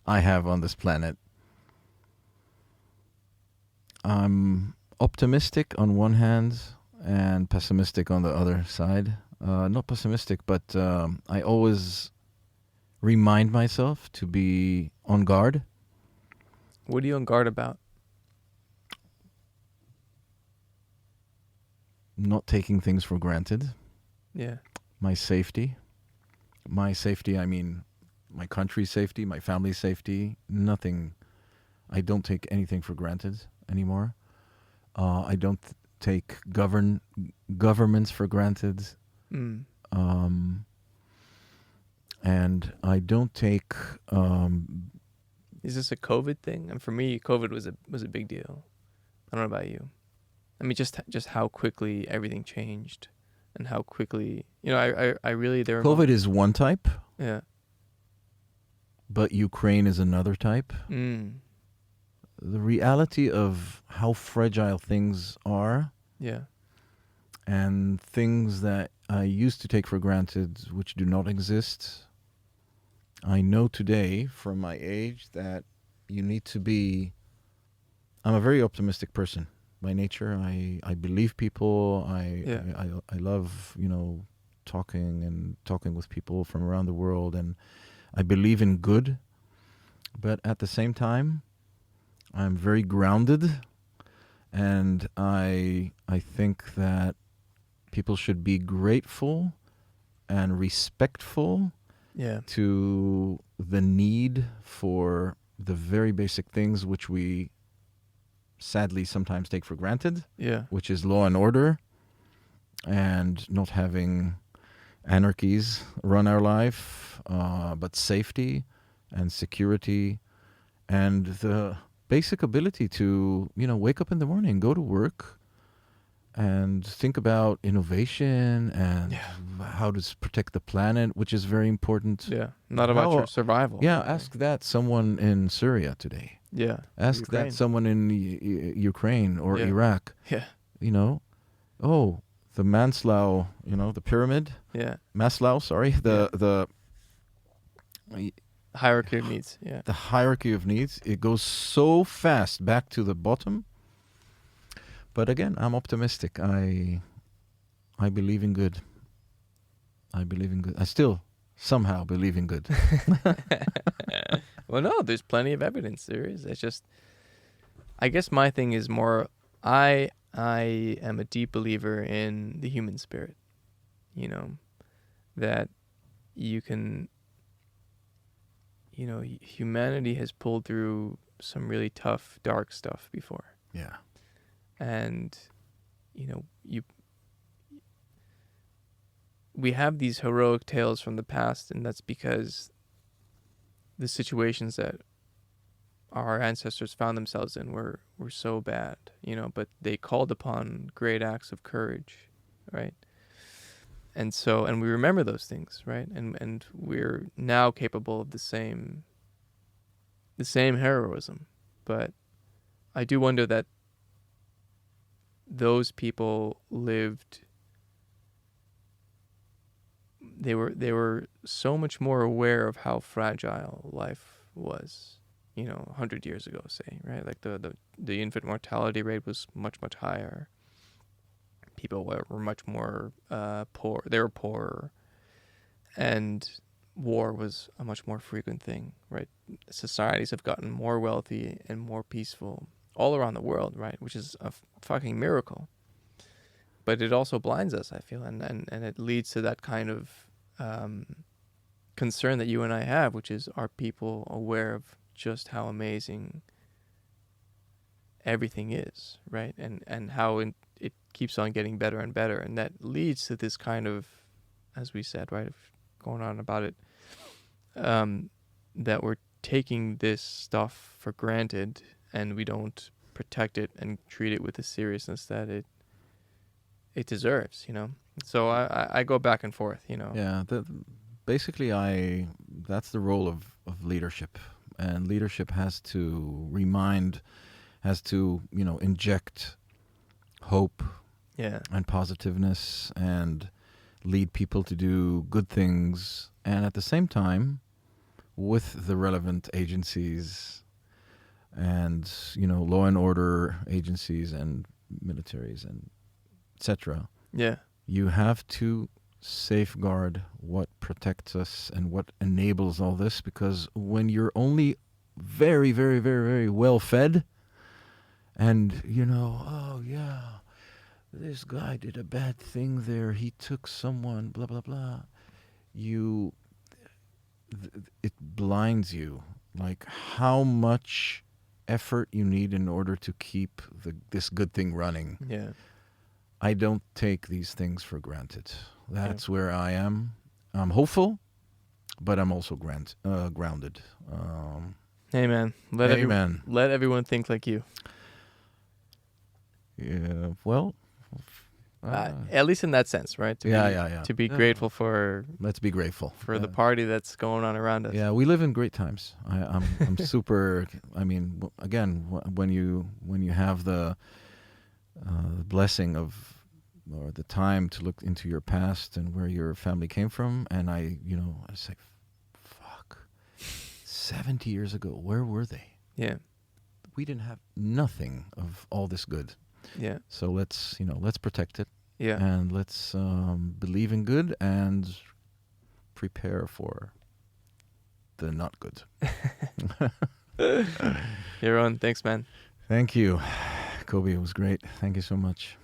I have on this planet, I'm optimistic on one hand and pessimistic on the other side. Not pessimistic, but I always remind myself to be on guard. What are you on guard about? Not taking things for granted. Yeah. My safety. My safety, I mean my country's safety, my family's safety. Nothing. I don't take anything for granted anymore. I don't take governments for granted. Mm. And I don't take... Is this a COVID thing? And for me, COVID was a big deal. I don't know about you. I mean, just how quickly everything changed, and how quickly I really there. COVID is one type. Yeah. But Ukraine is another type. Mm. The reality of how fragile things are. Yeah. And things that I used to take for granted, which do not exist. I know today, from my age, that you need to be... I'm a very optimistic person by nature. I believe people. I love, talking with people from around the world, and I believe in good. But at the same time, I'm very grounded, and I think that people should be grateful and respectful to the need for the very basic things which we sadly sometimes take for granted, which is law and order, and not having anarchies run our life, but safety and security and the basic ability to, wake up in the morning, go to work, and think about innovation and how to protect the planet, which is very important. Yeah, not about your survival. Yeah, ask that someone in Syria today. Yeah. Ask Ukraine. that someone in Ukraine or Iraq. Yeah. The Maslow, the pyramid. Yeah. Maslow, sorry. The hierarchy of needs. Yeah. The hierarchy of needs. It goes so fast back to the bottom. But again, I'm optimistic. I believe in good. I believe in good. I still somehow believe in good. Well, no, there's plenty of evidence. There is. It's just, I guess my thing is more, I am a deep believer in the human spirit. That you can, humanity has pulled through some really tough, dark stuff before. Yeah. And, we have these heroic tales from the past, and that's because the situations that our ancestors found themselves in were so bad, but they called upon great acts of courage, right? And we remember those things, right? And we're now capable of the same heroism. But I do wonder that those people lived, they were so much more aware of how fragile life was, 100 years ago, say, right? Like the infant mortality rate was much, much higher. People were much more poor. They were poorer, and war was a much more frequent thing, right? Societies have gotten more wealthy and more peaceful all around the world, right? Which is a fucking miracle. but it also blinds us, I feel, and it leads to that kind of concern that you and I have, which is, are people aware of just how amazing everything is, right? And how it keeps on getting better and better, and that leads to this kind of, as we said, right, of going on about it, that we're taking this stuff for granted, and we don't protect it and treat it with the seriousness that it deserves, you know. So I go back and forth, you know. Yeah, basically that's the role of leadership, and leadership has to inject hope Yeah. and positiveness and lead people to do good things, and at the same time, with the relevant agencies and, law and order agencies and militaries and etc., Yeah. you have to safeguard what protects us and what enables all this, because when you're only very, very, very, very well fed and, oh yeah, this guy did a bad thing there, he took someone, blah, blah, blah, it blinds you, like how much effort you need in order to keep this good thing running. Yeah. I don't take these things for granted. That's where I am. I'm hopeful, but I'm also grounded. Hey man, let everyone think like you. Yeah. Well. At least in that sense, right? To be grateful for. Let's be grateful for the party that's going on around us. Yeah, we live in great times. I'm super. I mean, again, when you have the blessing of, or the time to look into your past and where your family came from, and I was like, fuck, 70 years ago, where were they? Yeah. We didn't have nothing of all this good. Yeah. So let's protect it. Yeah. And let's believe in good and prepare for the not good. Yaron, thanks, man. Thank you, Kobe. It was great. Thank you so much.